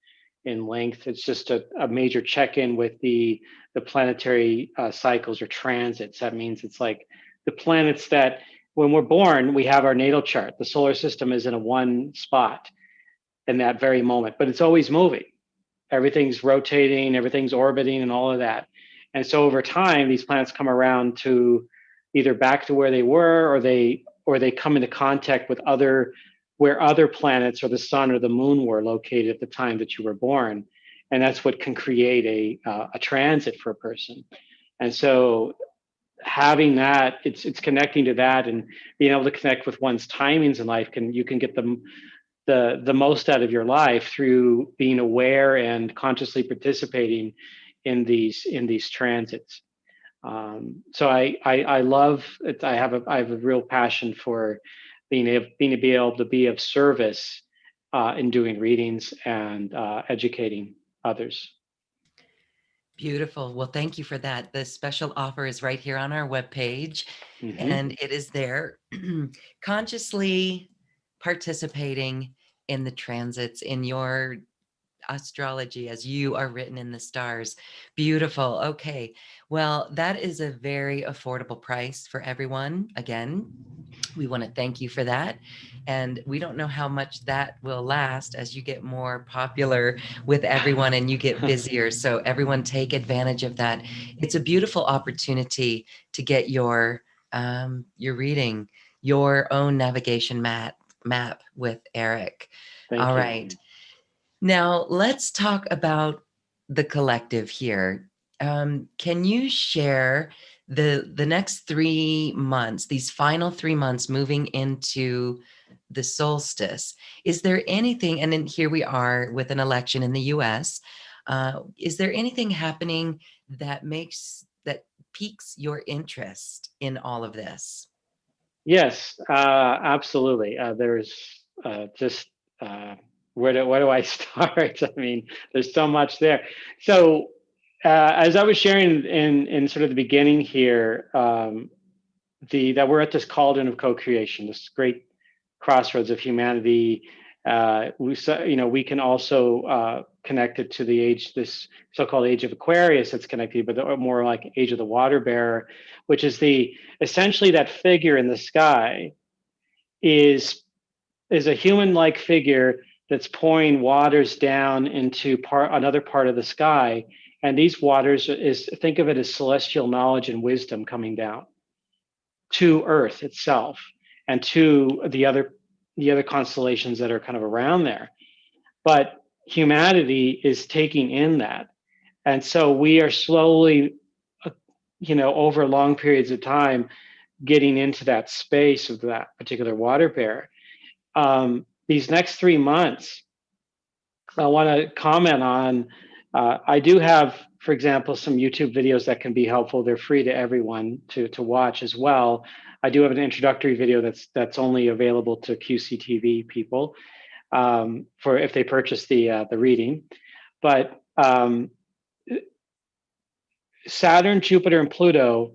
in length. It's just a major check-in with the planetary cycles or transits. That means it's like the planets that when we're born, we have our natal chart. The solar system is in a one spot in that very moment, but it's always moving. Everything's rotating, everything's orbiting, and all of that. And so over time, these planets come around to either back to where they were, or they come into contact with where other planets or the sun or the moon were located at the time that you were born. And that's what can create a transit for a person. And so having that, it's connecting to that and being able to connect with one's timings in life, you can get the most out of your life through being aware and consciously participating in these transits. So I love it. I have a real passion for being able to be of service in doing readings and educating others. Beautiful. Well, thank you for that. The special offer is right here on our webpage, Mm-hmm. and it is there. Consciously participating in the transits in your astrology as you are written in the stars. Beautiful. Okay. Well, that is a very affordable price for everyone. Again, we want to thank you for that. And we don't know how much that will last as you get more popular with everyone and you get busier. So everyone take advantage of that. It's a beautiful opportunity to get your reading, your own navigation map with Erik. Thank All you. right. Now, let's talk about the collective here. Can you share the next 3 months, these final 3 months moving into the solstice? Is there anything, and then here we are with an election in the US, is there anything happening that piques your interest in all of this? Yes, absolutely. There's just where do I start? I mean, there's so much there. So, as I was sharing in sort of the beginning here, that we're at this cauldron of co-creation, this great crossroads of humanity. We can also connect it to the age, this so-called age of Aquarius that's connected, but more like age of the water bearer, which is essentially that figure in the sky is a human-like figure that's pouring waters down into another part of the sky. And these waters think of it as celestial knowledge and wisdom coming down to Earth itself and to the other constellations that are kind of around there. But humanity is taking in that, and so we are slowly, over long periods of time, getting into that space of that particular water bearer. These next 3 months, I want to comment on. I do have, for example, some YouTube videos that can be helpful. They're free to everyone to watch as well. I do have an introductory video that's only available to QCTV people for if they purchase the reading. But Saturn, Jupiter, and Pluto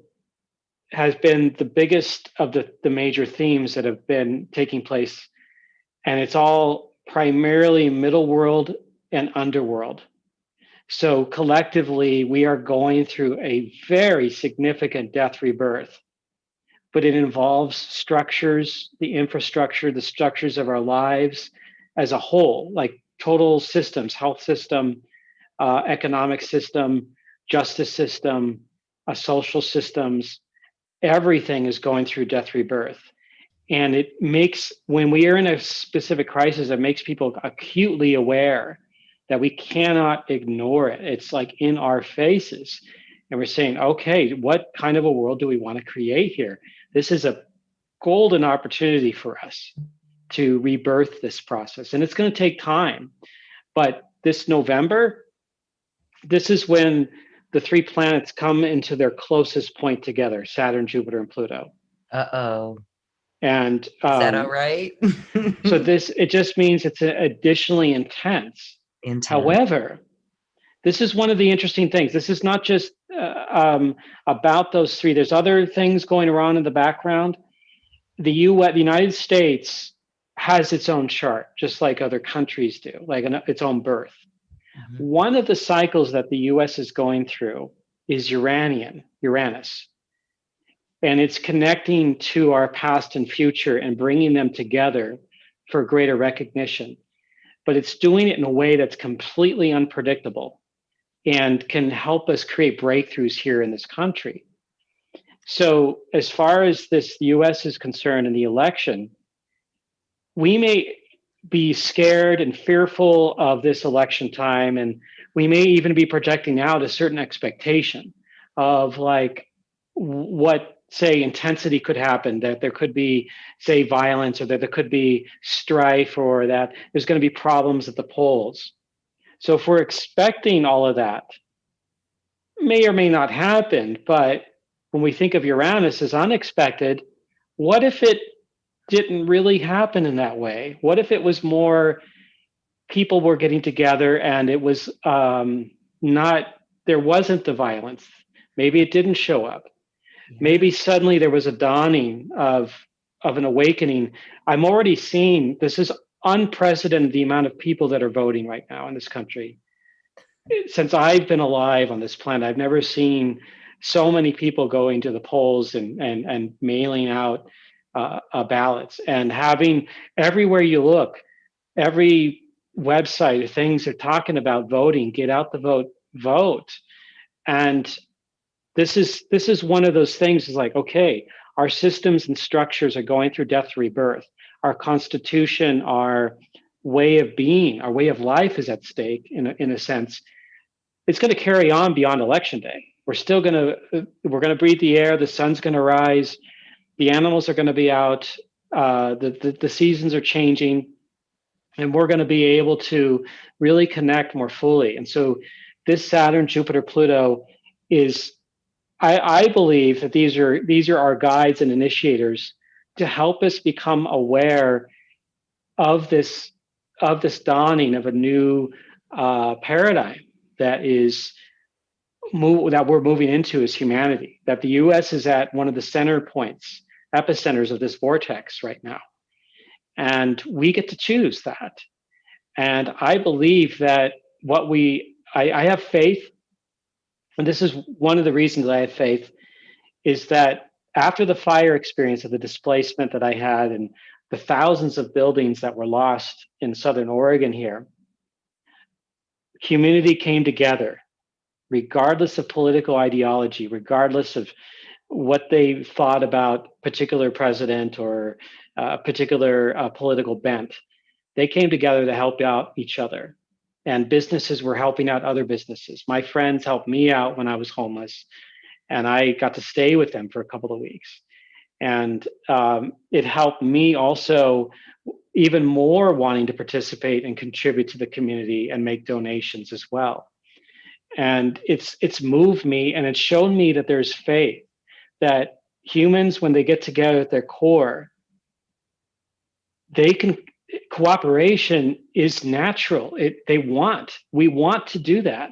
has been the biggest of the major themes that have been taking place, and it's all primarily middle world and underworld. So collectively, we are going through a very significant death rebirth, but it involves structures, the infrastructure, the structures of our lives as a whole, like total systems, health system, economic system, justice system, social systems. Everything is going through death rebirth. And it makes, when we are in a specific crisis, it makes people acutely aware that we cannot ignore it. It's like in our faces. And we're saying, okay, what kind of a world do we want to create here? This is a golden opportunity for us to rebirth this process. And it's going to take time. But this November, this is when the three planets come into their closest point together, Saturn, Jupiter, and Pluto. Uh-oh. And Is that all right? so it just means it's additionally intense. Intense. However, this is one of the interesting things. This is not just about those three. There's other things going around in the background. The United States has its own chart, just like other countries do, like its own birth. Mm-hmm. One of the cycles that the US is going through is Uranus. And it's connecting to our past and future and bringing them together for greater recognition. But it's doing it in a way that's completely unpredictable. and can help us create breakthroughs here in this country. So as far as this the US is concerned in the election, we may be scared and fearful of this election time, and we may even be projecting out a certain expectation of like what say intensity could happen, that there could be say violence, or that there could be strife, or that there's going to be problems at the polls. So if we're expecting all of that, may or may not happen, but when we think of Uranus as unexpected, what if it didn't really happen in that way? What if it was more people were getting together and it was not, there wasn't the violence? Maybe it didn't show up. Yeah. Maybe suddenly there was a dawning of an awakening. I'm already seeing, this is unprecedented, the amount of people that are voting right now in this country. Since I've been alive on this planet, I've never seen so many people going to the polls and mailing out ballots, and having everywhere you look, every website, things are talking about voting, get out the vote, vote. And this is one of those things, is like, okay, our systems and structures are going through death rebirth. Our constitution, our way of being, our way of life is at stake in a sense. It's going to carry on beyond election day. We're going to breathe the air. The sun's going to rise. The animals are going to be out. The seasons are changing, and we're going to be able to really connect more fully. And so this Saturn, Jupiter, Pluto is, I believe that these are our guides and initiators to help us become aware of this dawning of a new paradigm that we're moving into as humanity. That the U.S. is at one of the center points, epicenters of this vortex right now, and we get to choose that. And I believe that I have faith, and this is one of the reasons I have faith, is that after the fire experience of the displacement that I had, and the thousands of buildings that were lost in Southern Oregon here, community came together, regardless of political ideology, regardless of what they thought about particular president or particular political bent. They came together to help out each other. And businesses were helping out other businesses. My friends helped me out when I was homeless, and I got to stay with them for a couple of weeks. And it helped me also even more wanting to participate and contribute to the community and make donations as well. And it's moved me, and it's shown me that there's faith, that humans, when they get together at their core, cooperation is natural. We want to do that.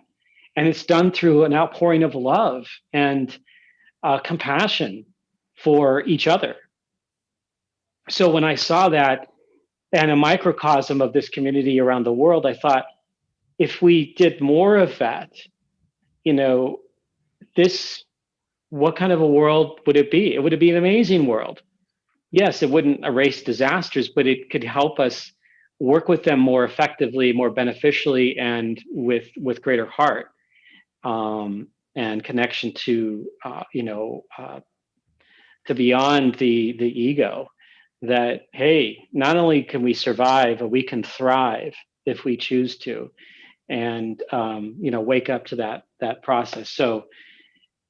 And it's done through an outpouring of love and compassion for each other. So when I saw that, and a microcosm of this community around the world, I thought, if we did more of that, what kind of a world would it be? It would be an amazing world. Yes, it wouldn't erase disasters, but it could help us work with them more effectively, more beneficially, and with greater heart and connection to to beyond the ego. That, hey, not only can we survive, but we can thrive if we choose to, and wake up to that process. So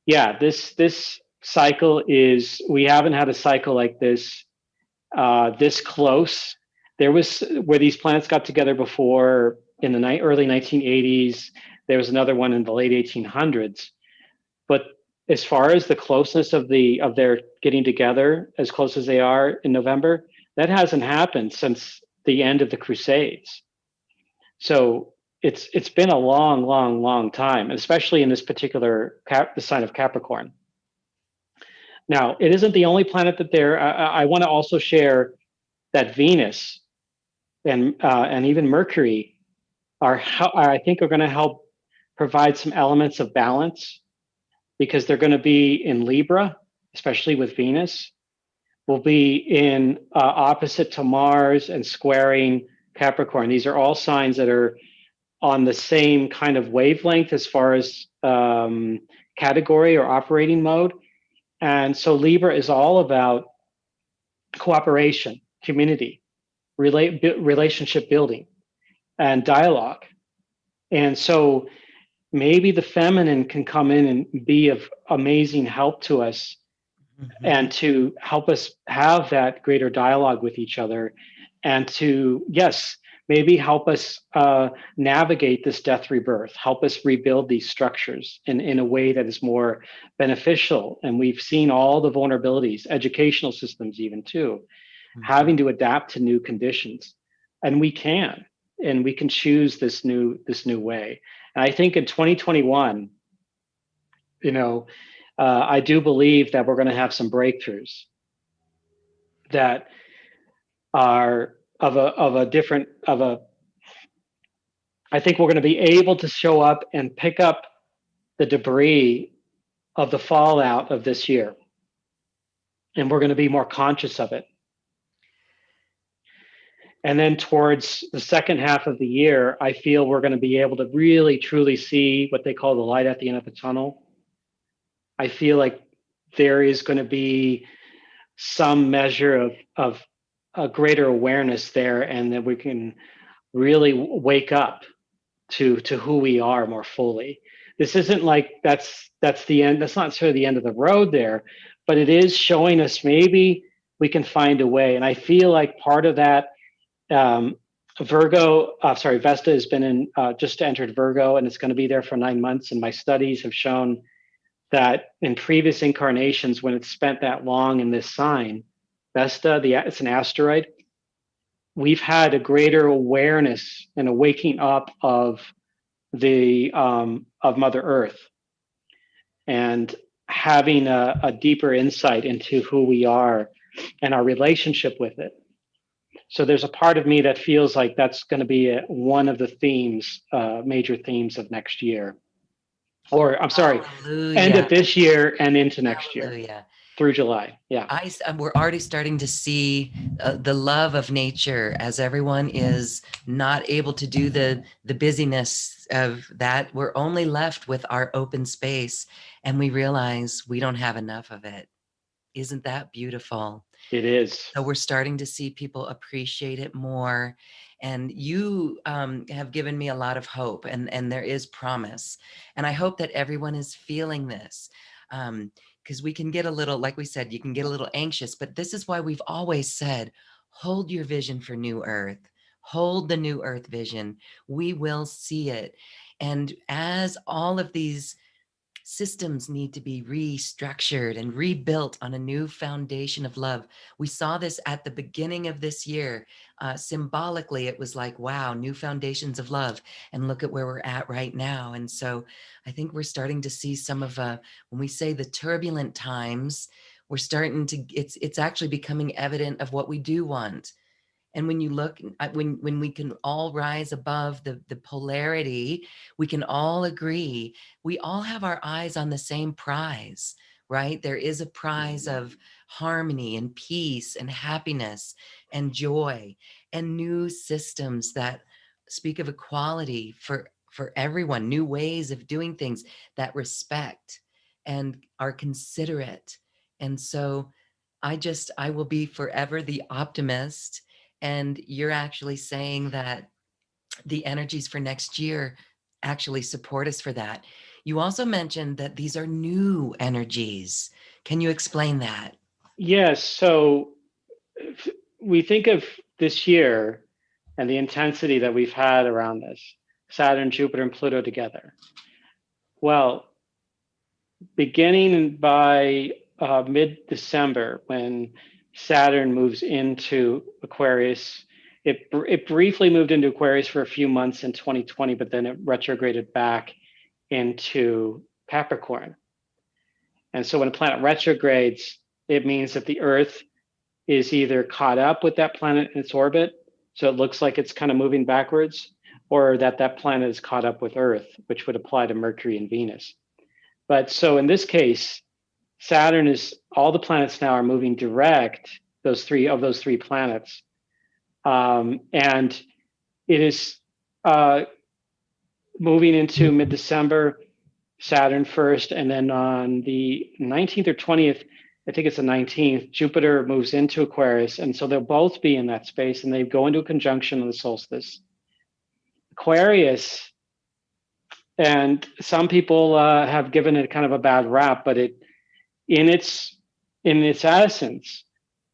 yeah, this cycle we haven't had a cycle like this this close. There was, where these planets got together before in the early 1980s. There was another one in the late 1800s. But as far as the closeness of their getting together, as close as they are in November, that hasn't happened since the end of the Crusades. So it's been a long time, especially in this particular the sign of Capricorn. Now, it isn't the only planet that I want to also share that Venus and even Mercury I think are going to help provide some elements of balance, because they're going to be in Libra, especially with Venus. Will be in opposite to Mars and squaring Capricorn. These are all signs that are on the same kind of wavelength as far as category or operating mode. And so Libra is all about cooperation, community, relationship building, and dialogue. And so maybe the feminine can come in and be of amazing help to us, and to help us have that greater dialogue with each other, and to, yes, maybe help us navigate this death rebirth, help us rebuild these structures in a way that is more beneficial. And we've seen all the vulnerabilities, educational systems even too, having to adapt to new conditions. And we can, and we can choose this new way. And I think in 2021, you know, I do believe that we're going to have some breakthroughs that are of a different of a. I think we're going to be able to show up and pick up the debris of the fallout of this year, and we're going to be more conscious of it. And then towards the second half of the year, I feel we're going to be able to really truly see what they call the light at the end of the tunnel. I feel like there is going to be some measure of a greater awareness there, and that we can really wake up to who we are more fully. This isn't like that's the end. That's not necessarily the end of the road there, but it is showing us maybe we can find a way. And I feel like part of that, Vesta has been in, just entered Virgo, and it's going to be there for 9 months. And my studies have shown that in previous incarnations, when it's spent that long in this sign, Vesta, it's an asteroid, we've had a greater awareness and a waking up of Mother Earth, and having a deeper insight into who we are and our relationship with it. So there's a part of me that feels like that's going to be one of the themes, major themes of next year. Or I'm sorry, end of Hallelujah. this year and into next year Hallelujah. through July. Yeah. We're already starting to see the love of nature, as everyone is not able to do the busyness of that. We're only left with our open space, and we realize we don't have enough of it. Isn't that beautiful? It is. So we're starting to see people appreciate it more. And you have given me a lot of hope, and there is promise. And I hope that everyone is feeling this. Because we can get a little, like we said, you can get a little anxious, but this is why we've always said, hold your vision for New Earth, hold the New Earth vision. We will see it. And as all of these systems need to be restructured and rebuilt on a new foundation of love. We saw this at the beginning of this year. Symbolically, it was like, wow, new foundations of love. And look at where we're at right now. And so I think we're starting to see some of, when we say the turbulent times, we're starting to, it's actually becoming evident of what we do want. And when you look, when we can all rise above the polarity, we can all agree, we all have our eyes on the same prize, right? There is a prize of harmony and peace and happiness and joy, and new systems that speak of equality for everyone, new ways of doing things that respect and are considerate. And so I will be forever the optimist. And you're actually saying that the energies for next year actually support us for that. You also mentioned that these are new energies. Can you explain that? Yes. So we think of this year and the intensity that we've had around this, Saturn, Jupiter, and Pluto together. Well, beginning by mid-December, when Saturn moves into Aquarius, it briefly moved into Aquarius for a few months in 2020, but then it retrograded back into Capricorn. And so when a planet retrogrades, it means that the Earth is either caught up with that planet in its orbit, so it looks like it's kind of moving backwards, or that that planet is caught up with Earth, which would apply to Mercury and Venus. But so in this case, Saturn is, all the planets now are moving direct, those three planets. And it is moving into mid-December, Saturn first, and then on the 19th or 20th, I think it's the 19th, Jupiter moves into Aquarius. And so they'll both be in that space and they go into a conjunction on the solstice. Aquarius, and some people have given it kind of a bad rap, but in its in its essence,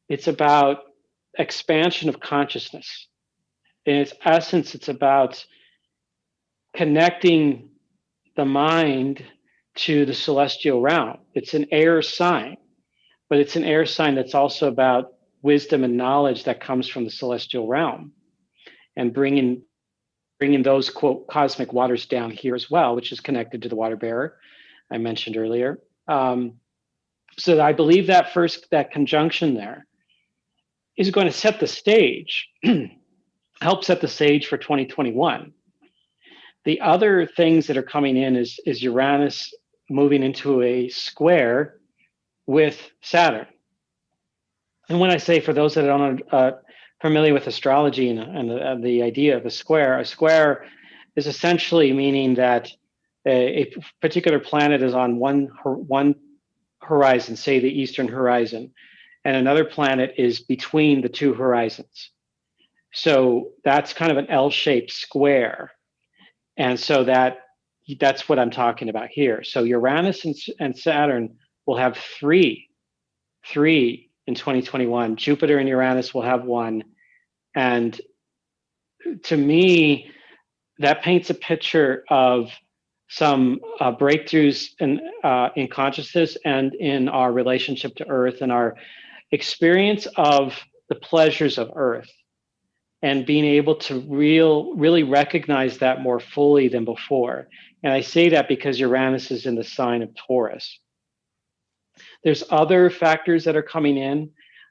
it's about expansion of consciousness. In its essence, it's about connecting the mind to the celestial realm. It's an air sign, but it's an air sign that's also about wisdom and knowledge that comes from the celestial realm, and bringing those quote cosmic waters down here as well, which is connected to the water bearer I mentioned earlier. So I believe that conjunction there is going to set the stage, help set the stage for 2021. The other things that are coming in is Uranus moving into a square with Saturn. And when I say, for those that aren't familiar with astrology and the idea of a square is essentially meaning that a particular planet is on one horizon, say the eastern horizon, and another planet is between the two horizons. So that's kind of an L-shaped square. And so that's what I'm talking about here. So Uranus and Saturn will have three in 2021. Jupiter and Uranus will have one. And to me, that paints a picture of some breakthroughs in consciousness and in our relationship to Earth and our experience of the pleasures of Earth, and being able to really recognize that more fully than before. And I say that because Uranus is in the sign of Taurus. There's other factors that are coming in.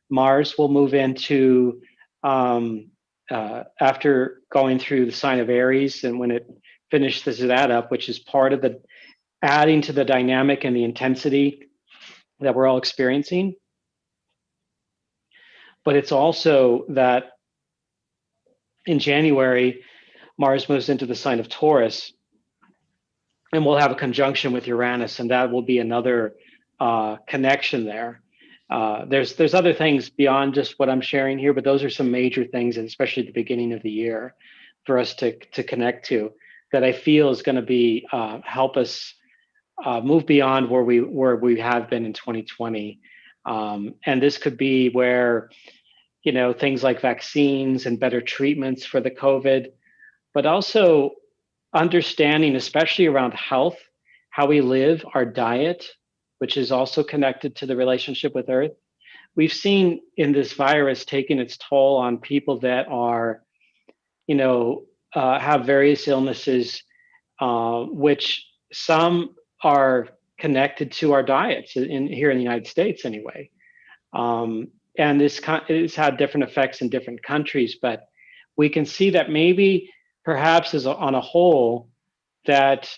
Mars will move into, after going through the sign of Aries, and when it finishes that up, which is part of the adding to the dynamic and the intensity that we're all experiencing. But it's also that in January, Mars moves into the sign of Taurus, and we'll have a conjunction with Uranus, and that will be another connection there. There's other things beyond just what I'm sharing here, but those are some major things, and especially at the beginning of the year, for us to connect to, that I feel is going to be help us move beyond where we have been in 2020. And this could be where, things like vaccines and better treatments for the COVID, but also understanding, especially around health, how we live, our diet, which is also connected to the relationship with Earth. We've seen in this virus taking its toll on people that are, have various illnesses, which some are connected to our diets here in the United States anyway. And it's had different effects in different countries, but we can see that maybe perhaps on a whole, that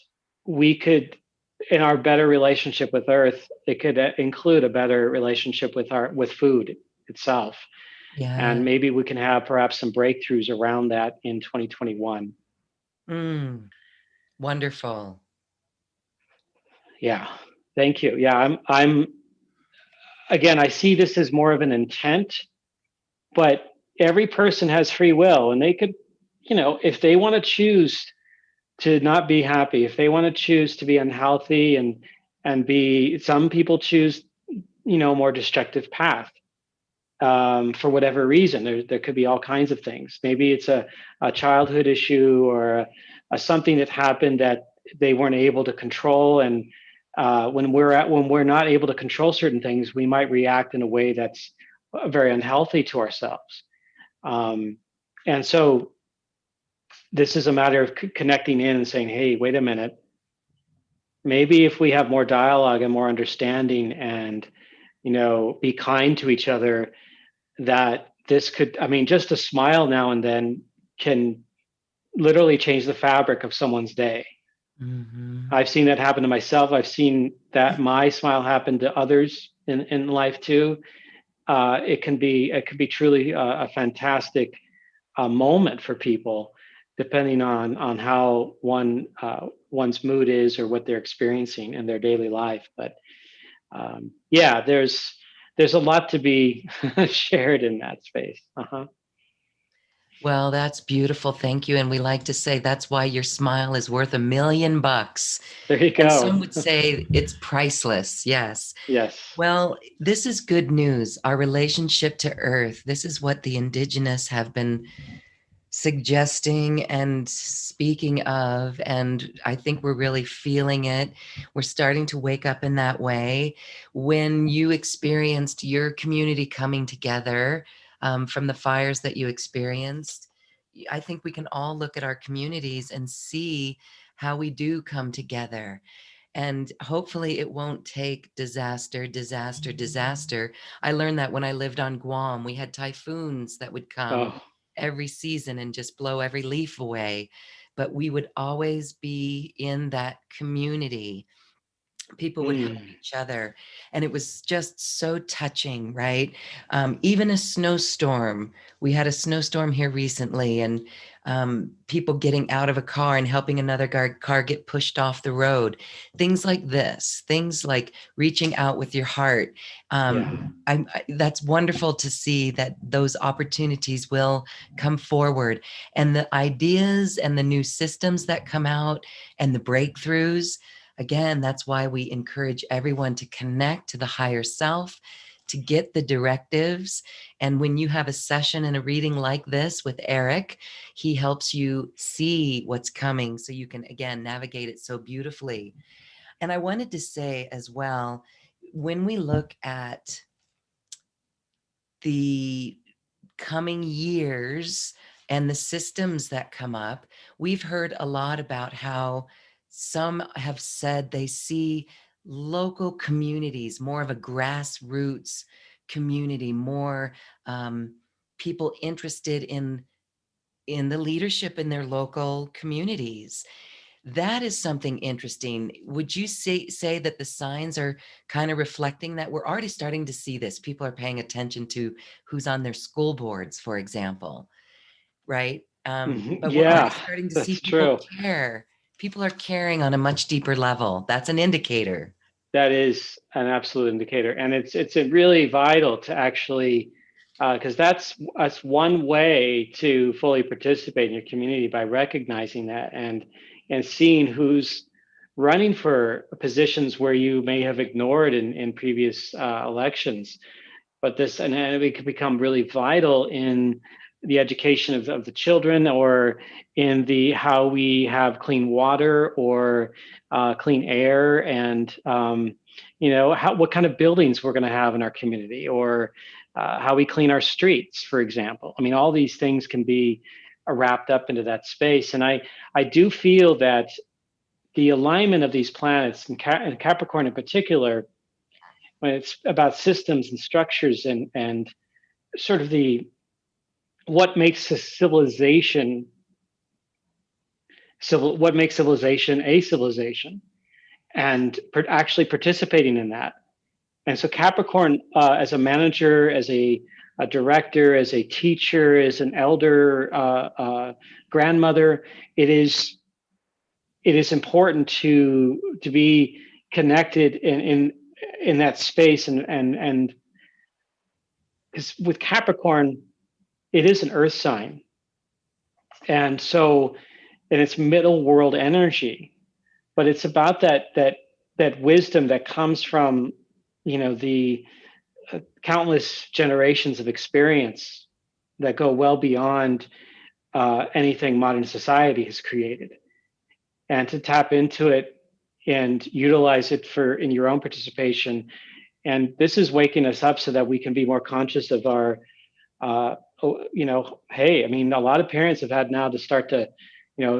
we could, in our better relationship with Earth, it could include a better relationship with food itself. Yeah. And maybe we can have perhaps some breakthroughs around that in 2021. Wonderful. Yeah. Thank you. Yeah, I'm again, I see this as more of an intent, but every person has free will, and they could, if they want to choose to not be happy, if they want to choose to be unhealthy and be, some people choose, more destructive path, for whatever reason. There could be all kinds of things. Maybe it's a childhood issue, or something that happened that they weren't able to control. And when we're not able to control certain things, we might react in a way that's very unhealthy to ourselves. And so this is a matter of connecting in and saying, hey, wait a minute. Maybe if we have more dialogue and more understanding and, be kind to each other, that this could, just a smile now and then can literally change the fabric of someone's day. Mm-hmm. I've seen that happen to myself. I've seen that my smile happen to others in life too. It could be truly a fantastic moment for people. depending on how one's mood is or what they're experiencing in their daily life. But yeah, there's a lot to be shared in that space. Well, that's beautiful. Thank you. And we like to say that's why your smile is worth $1,000,000. There you And go. some would say it's priceless. Yes. Yes. Well, this is good news. Our relationship to Earth. This is what the indigenous have been suggesting and speaking of. And I think we're really feeling it. We're starting to wake up in that way. When you experienced your community coming together from the fires that you experienced, I think we can all look at our communities and see how we do come together. And hopefully it won't take disaster, disaster, disaster. I learned that when I lived on Guam, we had typhoons that would come Oh. every season and just blow every leaf away. But we would always be in that community. People would help Mm. each other. And it was just so touching, right? Even a snowstorm. We had a snowstorm here recently, and people getting out of a car and helping another car get pushed off the road. Things like this, things like reaching out with your heart. Yeah. That's wonderful to see that those opportunities will come forward. And the ideas and the new systems that come out and the breakthroughs. Again, that's why we encourage everyone to connect to the higher self, to get the directives. And when you have a session and a reading like this with Erik, he helps you see what's coming so you can, again, navigate it so beautifully. And I wanted to say as well, when we look at the coming years and the systems that come up, we've heard a lot about how some have said they see local communities, more of a grassroots community, more people interested in the leadership in their local communities. That is something interesting. Would you say that the signs are kind of reflecting that? We're already starting to see this. People are paying attention to who's on their school boards, for example, right? But we're already Yeah, starting to see that's people true. care. People are caring on a much deeper level. That's an indicator. That is an absolute indicator, and it's really vital to actually, because that's one way to fully participate in your community, by recognizing that and seeing who's running for positions where you may have ignored in previous elections. But this, and it can become really vital in the education of the children, or in the how we have clean water, or clean air, and what kind of buildings we're going to have in our community, or how we clean our streets, for example. I mean, all these things can be wrapped up into that space. And I do feel that the alignment of these planets, and Capricorn in particular, when it's about systems and structures, and sort of the what makes a civilization what makes civilization a civilization, and actually participating in that. And so Capricorn, as a manager, as a director, as a teacher, as an elder, grandmother, it is important to be connected in that space, and because with Capricorn, it is an earth sign. And so, and it's middle world energy, but it's about that wisdom that comes from, the countless generations of experience that go well beyond anything modern society has created, and to tap into it and utilize it for in your own participation. And this is waking us up so that we can be more conscious of our hey, I mean, a lot of parents have had now to start to,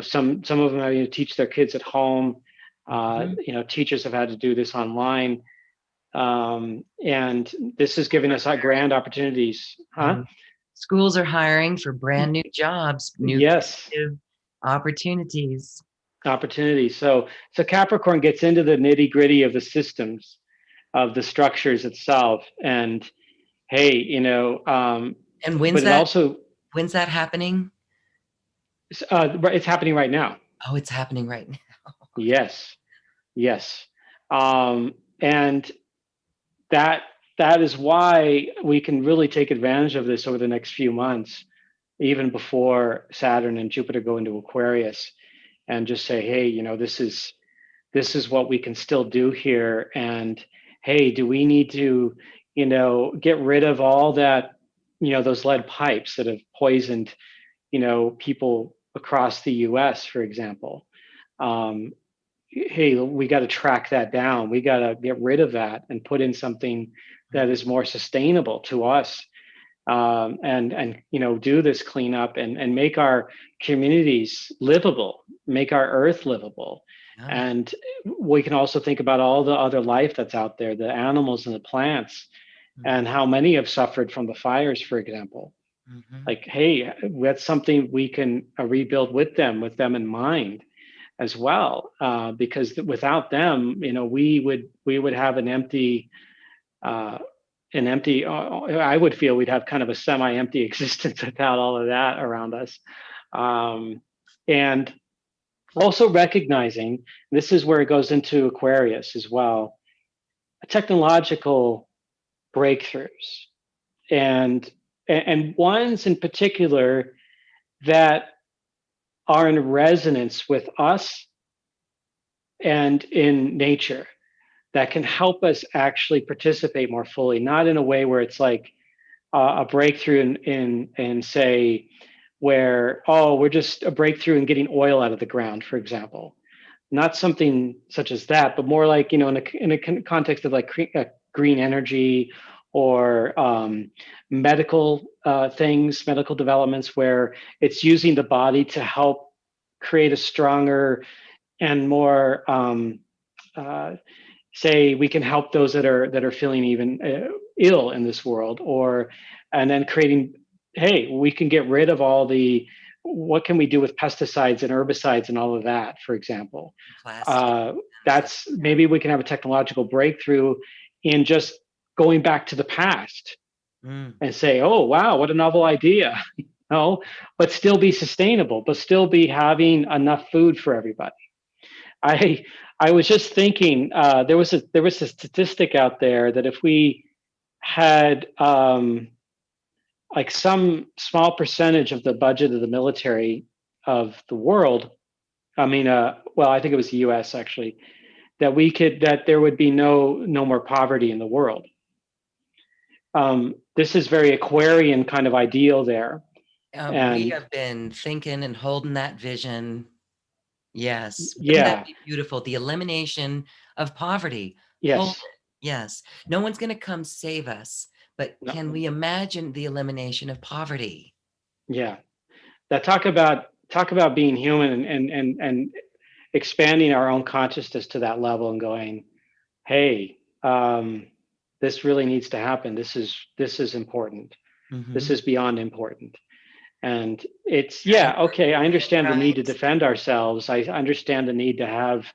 some of them have to teach their kids at home. Mhm. Teachers have had to do this online, and this is giving us grand opportunities, huh? And schools are hiring for brand new jobs, new Yes, creative opportunities. opportunities. So Capricorn gets into the nitty gritty of the systems, of the structures itself, and hey, And but it also when's that happening? It's happening right now. Oh, it's happening right now. Okay. Yes, yes, and that that is why we can really take advantage of this over the next few months, even before Saturn and Jupiter go into Aquarius, and just say, hey, this is what we can still do here, and hey, do we need to, get rid of all that, those lead pipes that have poisoned, people across the U.S., for example. Um, hey, we got to track that down. We got to get rid of that and put in something that is more sustainable to us, and do this cleanup and make our communities livable, make our earth livable. Yeah. And we can also think about all the other life that's out there, the animals and the plants, Mhm. and how many have suffered from the fires, for example. Mhm. Like, hey, that's something we can rebuild with them in mind as well, because without them, we would have uh, an empty. I would feel we'd have kind of a semi-empty existence without all of that around us, and also recognizing this is where it goes into Aquarius as well, technological breakthroughs, and and ones in particular that are in resonance with us and in nature, that can help us actually participate more fully, not in a way where it's like a breakthrough in say where, oh, we're just a breakthrough in getting oil out of the ground, for example. Not something such as that, but more like, in a context of like green energy, or medical things, medical developments, where it's using the body to help create a stronger and more, uh, say, we can help those that are feeling even ill in this world, or and then creating, hey, we can get rid of all the, what can we do with pesticides and herbicides and all of that, for example. Plastic uh, and stuff. that's, maybe we can have a technological breakthrough in just going back to the past Mm. and say, oh wow, what a novel idea. No, but still be sustainable, but still be having enough food for everybody. I I was just thinking, there was a statistic out there that if we had, like some small percentage of the budget of the military of the world, I mean, well, I think it was the U.S. actually, that there would be no more poverty in the world. This is very Aquarian kind of ideal there, We and have been thinking and holding that vision. Yes. Wouldn't that yeah, be beautiful? The elimination of poverty. Hold yes, it. Yes. No one's going to come save us, but no, can we imagine the elimination of poverty? yeah. That talk about being human, and expanding our own consciousness to that level and going, hey, this really needs to happen. This is important. This Hmm. is beyond important. And it's, Right. yeah, okay, I understand the need to Right. defend ourselves. I understand the need to have,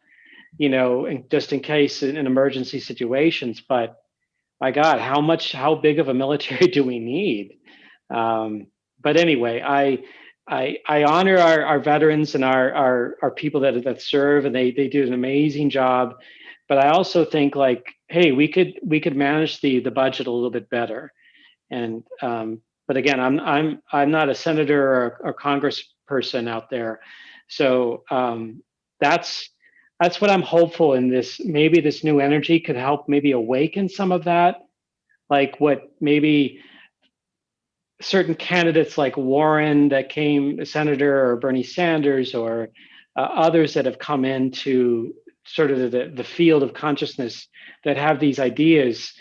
just in case in emergency situations, but my God, how big of a military do we need? But anyway, I honor our veterans and our people that serve, and they do an amazing job. But I also think, like, hey, we could manage the budget a little bit better. And but again, I'm not a senator or congressperson out there, so that's that's what I'm hopeful in this. Maybe this new energy could help maybe awaken some of that, like what maybe certain candidates like Warren that came, a senator, or Bernie Sanders, or others that have come into sort of the field of consciousness, that have these ideas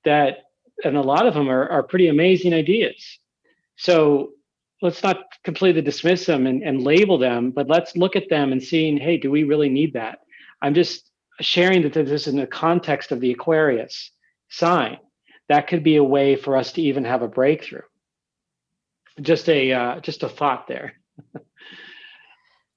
that, and a lot of them are pretty amazing ideas. So let's not completely dismiss them and label them, but let's look at them and seeing, hey, do we really need that? I'm just sharing that this is in the context of the Aquarius sign. That could be a way for us to even have a breakthrough. Just a thought there.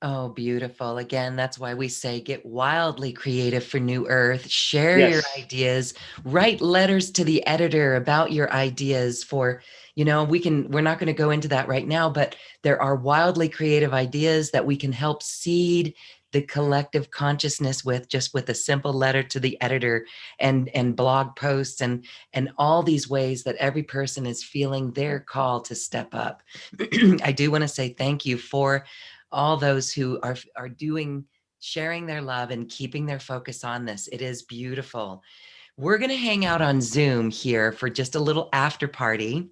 Oh, beautiful. Again, that's why we say get wildly creative for New Earth. Share your Yes. ideas, write letters to the editor about your ideas for, we're not going to go into that right now, but there are wildly creative ideas that we can help seed the collective consciousness with just with a simple letter to the editor and blog posts and all these ways that every person is feeling their call to step up. I do want to say thank you for all those who are doing sharing their love and keeping their focus on this. It is beautiful. We're going to hang out on Zoom here for just a little after party.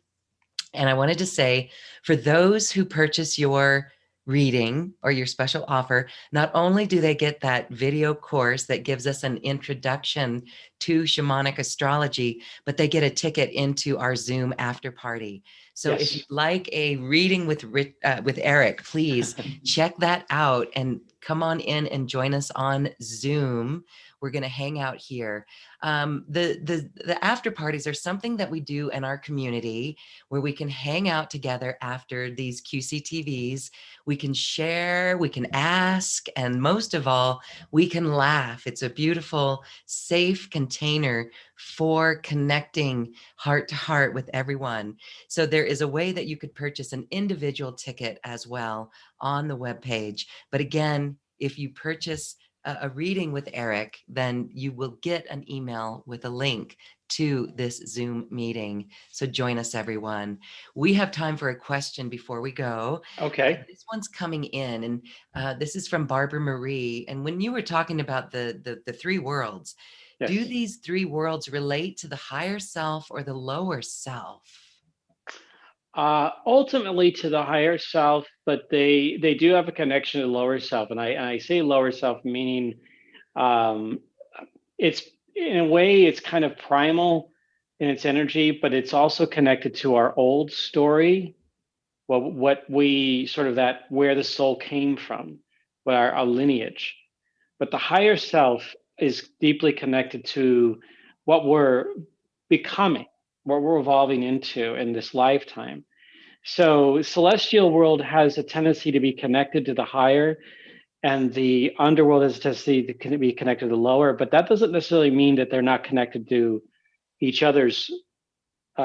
And I wanted to say for those who purchase your reading or your special offer, not only do they get that video course that gives us an introduction to shamanic astrology, but they get a ticket into our Zoom after party. So if Yes. you'd like a reading with Erik, please check that out and come on in and join us on Zoom. We're going to hang out here. The after parties are something that we do in our community where we can hang out together after these QCTVs. We can share, we can ask, and most of all, we can laugh. It's a beautiful, safe container for connecting heart to heart with everyone. So there is a way that you could purchase an individual ticket as well on the webpage. But again, if you purchase a reading with Erik, then you will get an email with a link to this Zoom meeting. So join us, everyone. We have time for a question before we go. Okay. This one's coming in, and this is from Barbara Marie. And when you were talking about the three worlds, do Yes. these three worlds relate to the higher self or the lower self? Ultimately to the higher self, but they do have a connection to lower self, and I say lower self meaning um, it's in a way it's kind of primal in its energy, but it's also connected to our old story. Well, what we sort of that where the soul came from, where our lineage. But the higher self is deeply connected to what we're becoming, what we're evolving into in this lifetime. So celestial world has a tendency to be connected to the higher, and the underworld has a tendency to be connected to the lower. But that doesn't necessarily mean that they're not connected to each other's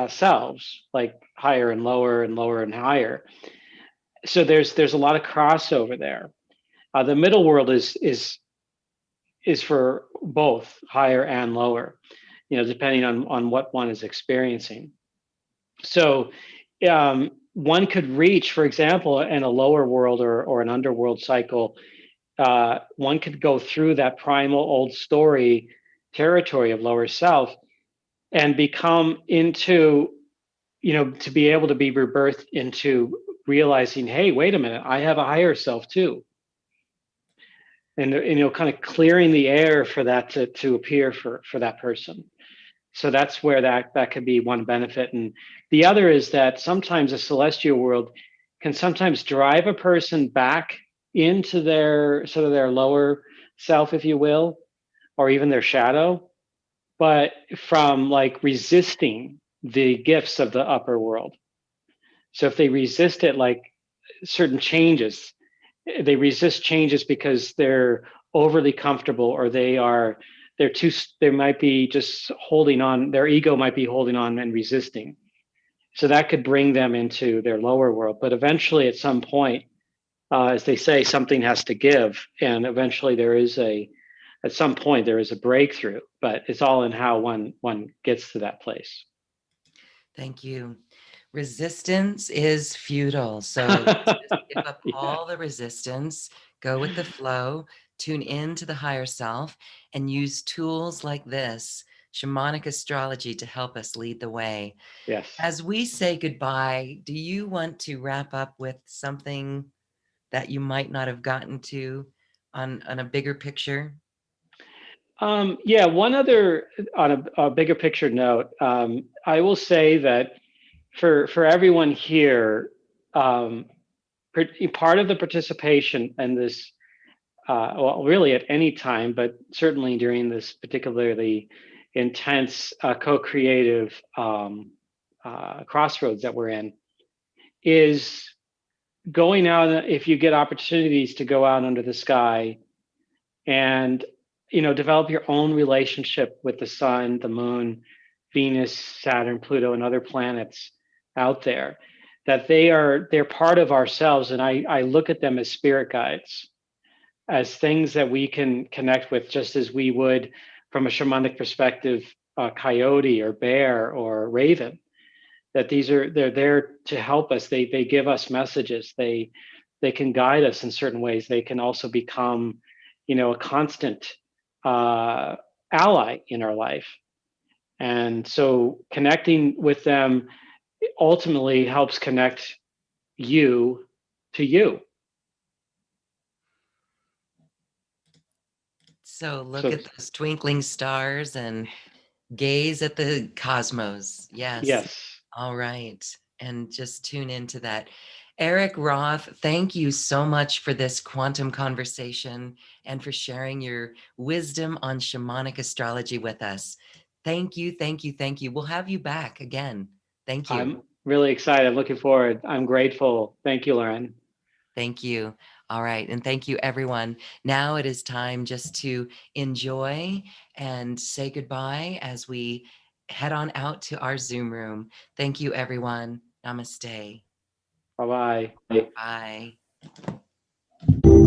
selves, like higher and lower and higher. So there's a lot of crossover there. The middle world is for both higher and lower, depending on what one is experiencing. So one could reach, for example, in a lower world or an underworld cycle, one could go through that primal old story territory of lower self and become into, to be able to be rebirthed into realizing, hey, wait a minute, I have a higher self too. And kind of clearing the air for that to appear for that person. So that's where that could be one benefit. And the other is that sometimes a celestial world can sometimes drive a person back into their sort of their lower self, if you will, or even their shadow, but from like resisting the gifts of the upper world. So if they resist it, like certain changes, they resist changes because they're overly comfortable, or they might be just holding on, their ego might be holding on and resisting. So that could bring them into their lower world. But eventually at some point, as they say, something has to give, and eventually at some point there is a breakthrough, but it's all in how one gets to that place. Thank you. Resistance is futile. So just give up Yeah. all the resistance, go with the flow, tune into the higher self, and use tools like this, shamanic astrology, to help us lead the way. Yes. As we say goodbye, do you want to wrap up with something that you might not have gotten to on a bigger picture? Yeah, one other on a bigger picture note, I will say that for everyone here, um, part of the participation in this, well, really at any time, but certainly during this particularly intense co-creative crossroads that we're in, is going out, if you get opportunities to go out under the sky and, develop your own relationship with the sun, the moon, Venus, Saturn, Pluto, and other planets out there, that they're part of ourselves. And I look at them as spirit guides, as things that we can connect with, just as we would from a shamanic perspective, a coyote or bear or raven. That they're there to help us. They give us messages. They can guide us in certain ways. They can also become, a constant uh, ally in our life. And so connecting with them ultimately helps connect you to you. So look So at those twinkling stars and gaze at the cosmos. Yes. yes, All right. And just tune into that. Erik Roth, thank you so much for this quantum conversation and for sharing your wisdom on shamanic astrology with us. Thank you, thank you, thank you. We'll have you back again. Thank you. I'm really excited. Looking forward. I'm grateful. Thank you, Lauren. Thank you. All right. And thank you, everyone. Now it is time just to enjoy and say goodbye as we head on out to our Zoom room. Thank you, everyone. Namaste. Bye bye. Bye.